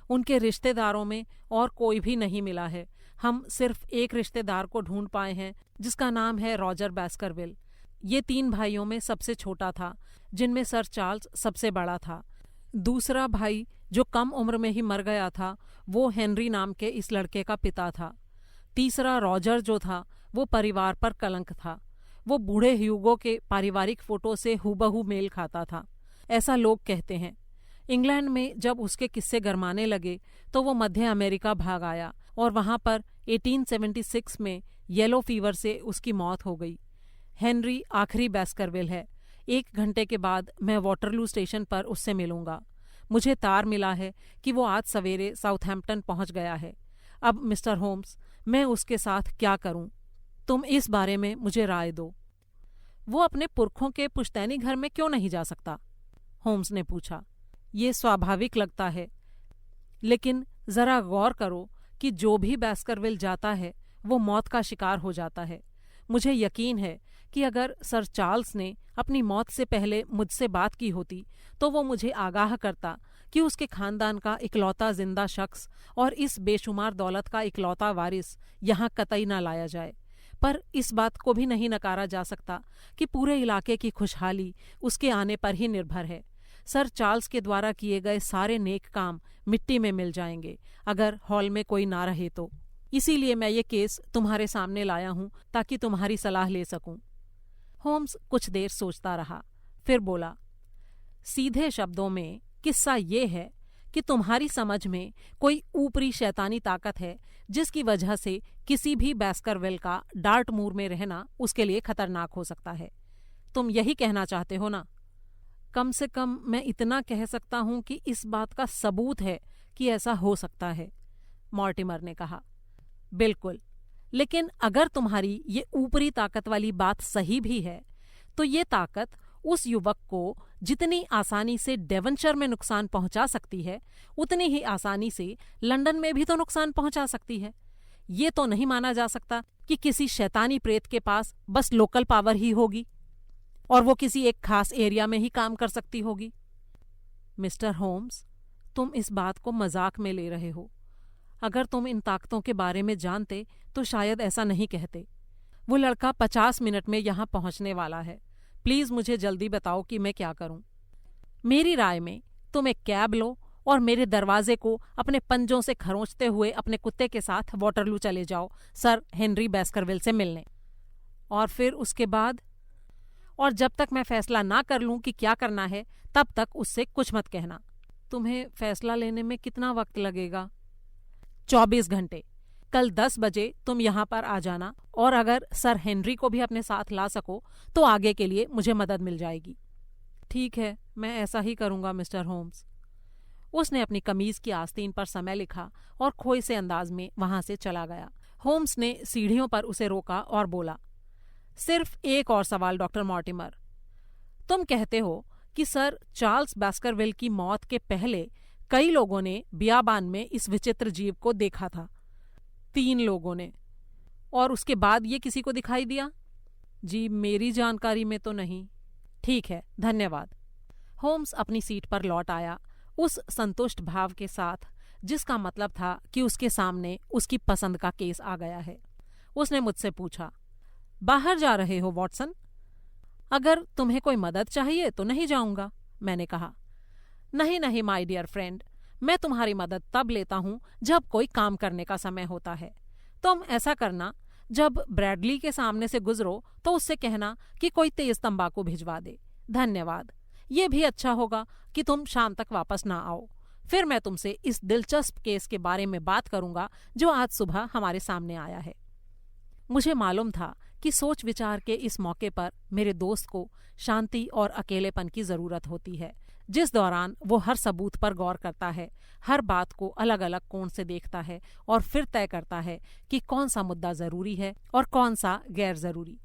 उनके रिश्तेदारों में और कोई भी नहीं मिला है। हम सिर्फ एक रिश्तेदार को ढूंढ पाए हैं, जिसका नाम है रॉजर बैस्करविल। ये 3 भाइयों में सबसे छोटा था, जिनमें सर चार्ल्स सबसे बड़ा था। दूसरा भाई, जो कम उम्र में ही मर गया था, वो हेनरी नाम के इस लड़के का पिता था। तीसरा रॉजर जो था, वो परिवार पर कलंक था। वो बूढ़े ह्यूगो के पारिवारिक फोटो से हूबहू मेल खाता था, ऐसा लोग कहते हैं। इंग्लैंड में जब उसके किस्से गरमाने लगे तो वो मध्य अमेरिका भाग आया, और वहां पर 1876 में येलो फीवर से उसकी मौत हो गई। हेनरी आखिरी बैस्करविल है। 1 घंटे के बाद मैं वाटरलू स्टेशन पर उससे मिलूंगा। मुझे तार मिला है कि वो आज सवेरे साउथहैम्पटन पहुंच गया है। अब मिस्टर होम्स, मैं उसके साथ क्या करूं? तुम इस बारे में मुझे राय दो। वो अपने पुरखों के पुश्तैनी घर में क्यों नहीं जा सकता? होम्स ने पूछा। ये स्वाभाविक लगता है, लेकिन जरा गौर करो कि जो भी बैस्करविल जाता है वो मौत का शिकार हो जाता है। मुझे यकीन है कि अगर सर चार्ल्स ने अपनी मौत से पहले मुझसे बात की होती तो वो मुझे आगाह करता कि उसके खानदान का इकलौता जिंदा शख्स और इस बेशुमार दौलत का इकलौता वारिस यहाँ कतई न लाया जाए। पर इस बात को भी नहीं नकारा जा सकता कि पूरे इलाके की खुशहाली उसके आने पर ही निर्भर है। सर चार्ल्स के द्वारा किए गए सारे नेक काम मिट्टी में मिल जाएंगे अगर हॉल में कोई ना रहे तो। इसीलिए मैं ये केस तुम्हारे सामने लाया हूं ताकि तुम्हारी सलाह ले सकूं। होम्स कुछ देर सोचता रहा, फिर बोला, सीधे शब्दों में किस्सा ये है कि तुम्हारी समझ में कोई ऊपरी शैतानी ताकत है जिसकी वजह से किसी भी बैस्करविल का डार्टमूर में रहना उसके लिए खतरनाक हो सकता है। तुम यही कहना चाहते हो ना? कम से कम मैं इतना कह सकता हूं कि इस बात का सबूत है कि ऐसा हो सकता है, मॉर्टिमर ने कहा। बिल्कुल, लेकिन अगर तुम्हारी ये ऊपरी ताकत वाली बात सही भी है तो ये ताकत उस युवक को जितनी आसानी से डेवनशायर में नुकसान पहुंचा सकती है, उतनी ही आसानी से लंदन में भी तो नुकसान पहुंचा सकती है। ये तो नहीं माना जा सकता कि किसी शैतानी प्रेत के पास बस लोकल पावर ही होगी और वो किसी एक खास एरिया में ही काम कर सकती होगी। मिस्टर होम्स, तुम इस बात को मजाक में ले रहे हो। अगर तुम इन ताकतों के बारे में जानते तो शायद ऐसा नहीं कहते। वो लड़का 50 मिनट में यहाँ पहुँचने वाला है। प्लीज मुझे जल्दी बताओ कि मैं क्या करूं। मेरी राय में तुम एक कैब लो और मेरे दरवाजे को अपने पंजों से खरोंचते हुए अपने कुत्ते के साथ वाटरलू चले जाओ सर हेनरी बैस्करविल से मिलने। और फिर उसके बाद? और जब तक मैं फैसला ना कर लूं कि क्या करना है, तब तक उससे कुछ मत कहना। तुम्हें फैसला लेने में कितना वक्त लगेगा? 24 घंटे। कल 10 बजे तुम यहाँ पर आ जाना, और अगर सर हेनरी को भी अपने साथ ला सको तो आगे के लिए मुझे मदद मिल जाएगी। ठीक है, मैं ऐसा ही करूंगा मिस्टर होम्स। उसने अपनी कमीज की आस्तीन पर समय लिखा और खोए से अंदाज में वहां से चला गया। होम्स ने सीढ़ियों पर उसे रोका और बोला, सिर्फ एक और सवाल डॉक्टर मॉर्टिमर। तुम कहते हो कि सर चार्ल्स बैस्करविल की मौत के पहले कई लोगों ने बियाबान में इस विचित्र जीव को देखा था। 3 लोगों ने। और उसके बाद ये किसी को दिखाई दिया? जी, मेरी जानकारी में तो नहीं। ठीक है, धन्यवाद। होम्स अपनी सीट पर लौट आया, उस संतुष्ट भाव के साथ जिसका मतलब था कि उसके सामने उसकी पसंद का केस आ गया है। उसने मुझसे पूछा, बाहर जा रहे हो वॉटसन? अगर तुम्हें कोई मदद चाहिए तो नहीं जाऊंगा, मैंने कहा। नहीं नहीं माय डियर फ्रेंड, मैं तुम्हारी मदद तब लेता हूं जब कोई काम करने का समय होता है। तुम ऐसा करना, जब ब्रैडली के सामने से गुजरो तो उससे कहना कि कोई तेज तंबाकू भिजवा दे। धन्यवाद। ये भी अच्छा होगा कि तुम शाम तक वापस ना आओ। फिर मैं तुमसे इस दिलचस्प केस के बारे में बात करूंगा जो आज सुबह हमारे सामने आया है। मुझे मालूम था कि सोच विचार के इस मौके पर मेरे दोस्त को शांति और अकेलेपन की जरूरत होती है, जिस दौरान वो हर सबूत पर गौर करता है, हर बात को अलग अलग कोण से देखता है और फिर तय करता है कि कौन सा मुद्दा जरूरी है और कौन सा गैर जरूरी।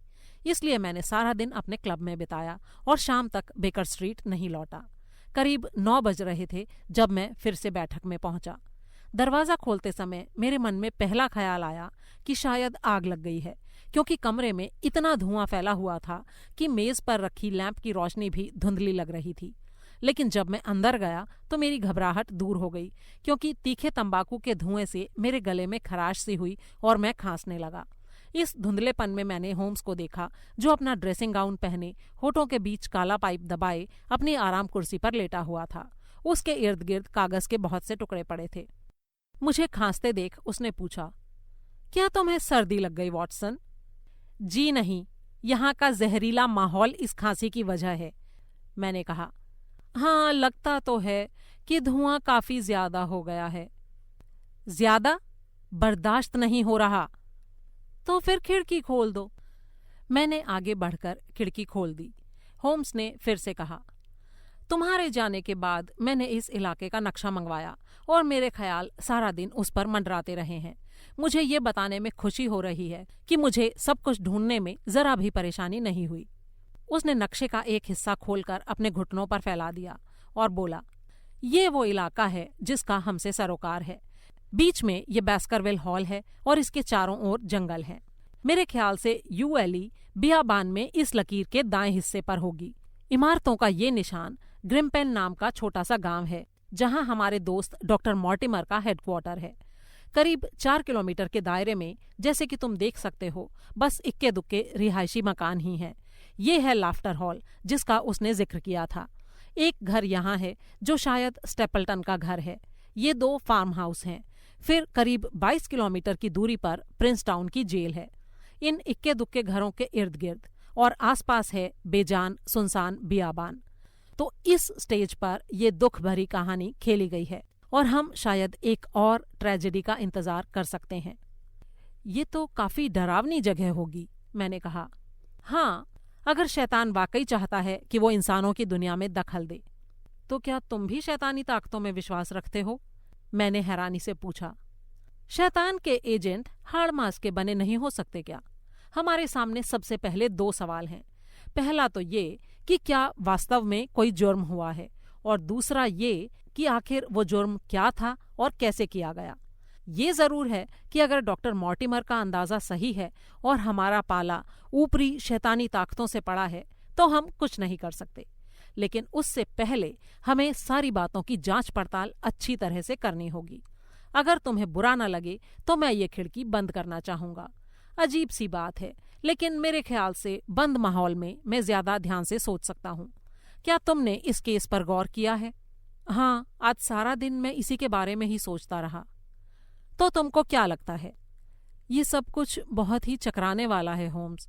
इसलिए मैंने सारा दिन अपने क्लब में बिताया और शाम तक बेकर स्ट्रीट नहीं लौटा। करीब 9 बज रहे थे जब मैं फिर से बैठक में पहुंचा। दरवाजा खोलते समय मेरे मन में पहला ख्याल आया कि शायद आग लग गई है, क्योंकि कमरे में इतना धुआं फैला हुआ था कि मेज पर रखी लैंप की रोशनी भी धुंधली लग रही थी। लेकिन जब मैं अंदर गया तो मेरी घबराहट दूर हो गई, क्योंकि तीखे तंबाकू के धुएं से मेरे गले में खराश सी हुई और मैं खांसने लगा। इस धुंधलेपन में मैंने होम्स को देखा, जो अपना ड्रेसिंग गाउन पहने, होठों के बीच काला पाइप दबाए अपनी आराम कुर्सी पर लेटा हुआ था। उसके इर्द गिर्द कागज के बहुत से टुकड़े पड़े थे। मुझे खांसते देख उसने पूछा, क्या तुम्हें सर्दी लग गई वॉटसन? जी नहीं, यहाँ का जहरीला माहौल इस खांसी की वजह है, मैंने कहा। हाँ, लगता तो है कि धुआं काफी ज्यादा हो गया है। ज्यादा? बर्दाश्त नहीं हो रहा। तो फिर खिड़की खोल दो। मैंने आगे बढ़कर खिड़की खोल दी। होम्स ने फिर से कहा, तुम्हारे जाने के बाद मैंने इस इलाके का नक्शा मंगवाया और मेरे ख्याल सारा दिन उस पर मंडराते रहे हैं। मुझे ये बताने में खुशी हो रही है कि मुझे सब कुछ ढूंढने में जरा भी परेशानी नहीं हुई। उसने नक्शे का एक हिस्सा खोलकर अपने घुटनों पर फैला दिया और बोला, ये वो इलाका है जिसका हमसे सरोकार है। बीच में ये बैस्करविल हॉल है और इसके चारों ओर जंगल है। मेरे ख्याल से यूएली बियाबान में इस लकीर के दाएं हिस्से पर होगी। इमारतों का ये निशान ग्रिम्पेन नाम का छोटा सा गांव है, जहां हमारे दोस्त डॉक्टर मॉर्टिमर का हेडक्वार्टर है। करीब 4 किलोमीटर के दायरे में, जैसे कि तुम देख सकते हो, बस इक्के दुक्के रिहायशी मकान ही हैं। ये है लाफ्टर हॉल जिसका उसने जिक्र किया था। एक घर यहाँ है जो शायद स्टेपल्टन का घर है। ये 2 फार्म हाउस हैं। फिर करीब 22 किलोमीटर की दूरी पर प्रिंस टाउन की जेल है। इन इक्के दुक्के घरों के इर्द गिर्द और आसपास है बेजान सुनसान बियाबान। तो इस स्टेज पर यह दुख भरी कहानी खेली गई है और हम शायद एक और ट्रेजेडी का इंतजार कर सकते हैं। ये तो काफी डरावनी जगह होगी, मैंने कहा। हाँ, अगर शैतान वाकई चाहता है कि वो इंसानों की दुनिया में दखल दे। तो क्या तुम भी शैतानी ताकतों में विश्वास रखते हो? मैंने हैरानी से पूछा। शैतान के एजेंट हाड़ मांस के बने नहीं हो सकते क्या? हमारे सामने सबसे पहले 2 सवाल हैं। पहला तो ये कि क्या वास्तव में कोई जुर्म हुआ है, और दूसरा ये कि आखिर वो जुर्म क्या था और कैसे किया गया। ये जरूर है कि अगर डॉक्टर मॉर्टिमर का अंदाजा सही है और हमारा पाला ऊपरी शैतानी ताकतों से पड़ा है, तो हम कुछ नहीं कर सकते। लेकिन उससे पहले हमें सारी बातों की जांच पड़ताल अच्छी तरह से करनी होगी। अगर तुम्हें बुरा न लगे तो मैं ये खिड़की बंद करना चाहूंगा। अजीब सी बात है, लेकिन मेरे ख्याल से बंद माहौल में मैं ज्यादा ध्यान से सोच सकता हूँ। क्या तुमने इस केस पर गौर किया है? हाँ, आज सारा दिन मैं इसी के बारे में ही सोचता रहा। तो तुमको क्या लगता है? ये सब कुछ बहुत ही चकराने वाला है होम्स।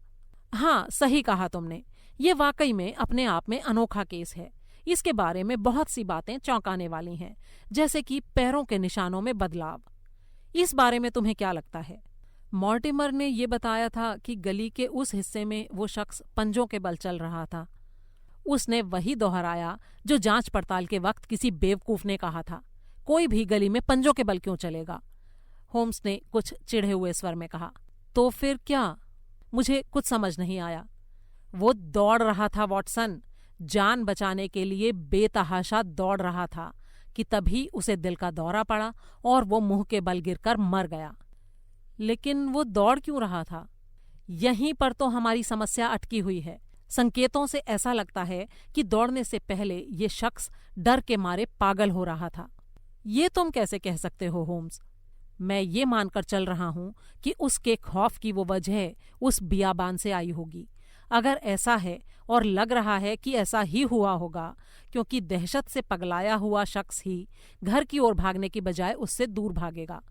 हाँ, सही कहा तुमने। ये वाकई में अपने आप में अनोखा केस है। इसके बारे में बहुत सी बातें चौंकाने वाली हैं, जैसे कि पैरों के निशानों में बदलाव। इस बारे में तुम्हें क्या लगता है? मॉर्टिमर ने ये बताया था कि गली के उस हिस्से में वो शख्स पंजों के बल चल रहा था। उसने वही दोहराया जो जांच पड़ताल के वक्त किसी बेवकूफ ने कहा था। कोई भी गली में पंजों के बल क्यों चलेगा? होम्स ने कुछ चिढ़े हुए स्वर में कहा। तो फिर क्या? मुझे कुछ समझ नहीं आया। वो दौड़ रहा था वॉटसन, जान बचाने के लिए बेतहाशा दौड़ रहा था कि तभी उसे दिल का दौरा पड़ा और वो मुंह के बल गिरकर मर गया। लेकिन वो दौड़ क्यों रहा था? यहीं पर तो हमारी समस्या अटकी हुई है। संकेतों से ऐसा लगता है कि दौड़ने से पहले ये शख्स डर के मारे पागल हो रहा था। ये तुम कैसे कह सकते हो होम्स? मैं ये मानकर चल रहा हूं कि उसके खौफ की वो वजह उस बियाबान से आई होगी। अगर ऐसा है, और लग रहा है कि ऐसा ही हुआ होगा, क्योंकि दहशत से पगलाया हुआ शख्स ही घर की ओर भागने की बजाय उससे दूर भागेगा।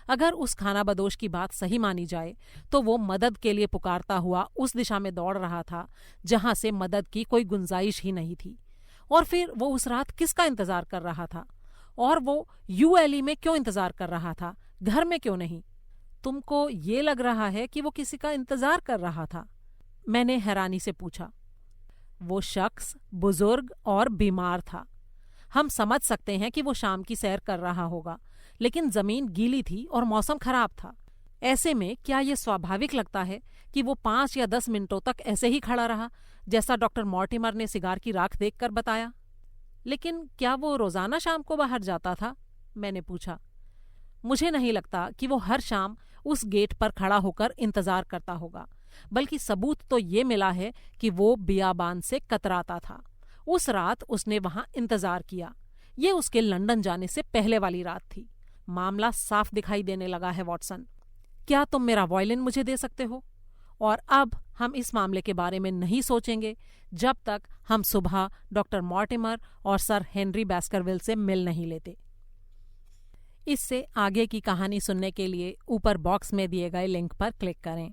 अगर उस खानाबदोश की बात सही मानी जाए तो वो मदद के लिए पुकारता हुआ उस दिशा में दौड़ रहा था जहां से मदद की कोई गुंजाइश ही नहीं थी। और फिर वो उस रात किसका इंतजार कर रहा था? और वो यूएलई में क्यों इंतजार कर रहा था, घर में क्यों नहीं? तुमको ये लग रहा है कि वो किसी का इंतजार कर रहा था? मैंने हैरानी से पूछा। वो शख्स बुजुर्ग और बीमार था। हम समझ सकते हैं कि वो शाम की सैर कर रहा होगा, लेकिन जमीन गीली थी और मौसम खराब था। ऐसे में क्या ये स्वाभाविक लगता है कि वो 5 या 10 मिनटों तक ऐसे ही खड़ा रहा, जैसा डॉक्टर मॉर्टिमर ने सिगार की राख देखकर बताया? लेकिन क्या वो रोजाना शाम को बाहर जाता था? मैंने पूछा। मुझे नहीं लगता कि वो हर शाम उस गेट पर खड़ा होकर इंतजार करता होगा, बल्कि सबूत तो ये मिला है कि वो बियाबान से कतराता था। उस रात उसने वहां इंतजार किया। ये उसके लंदन जाने से पहले वाली रात थी। मामला साफ दिखाई देने लगा है, वॉटसन। क्या तुम मेरा वॉयलिन मुझे दे सकते हो? और अब हम इस मामले के बारे में नहीं सोचेंगे जब तक हम सुबह डॉक्टर मॉर्टिमर और सर हेनरी बैस्करविल से मिल नहीं लेते। इससे आगे की कहानी सुनने के लिए ऊपर बॉक्स में दिए गए लिंक पर क्लिक करें।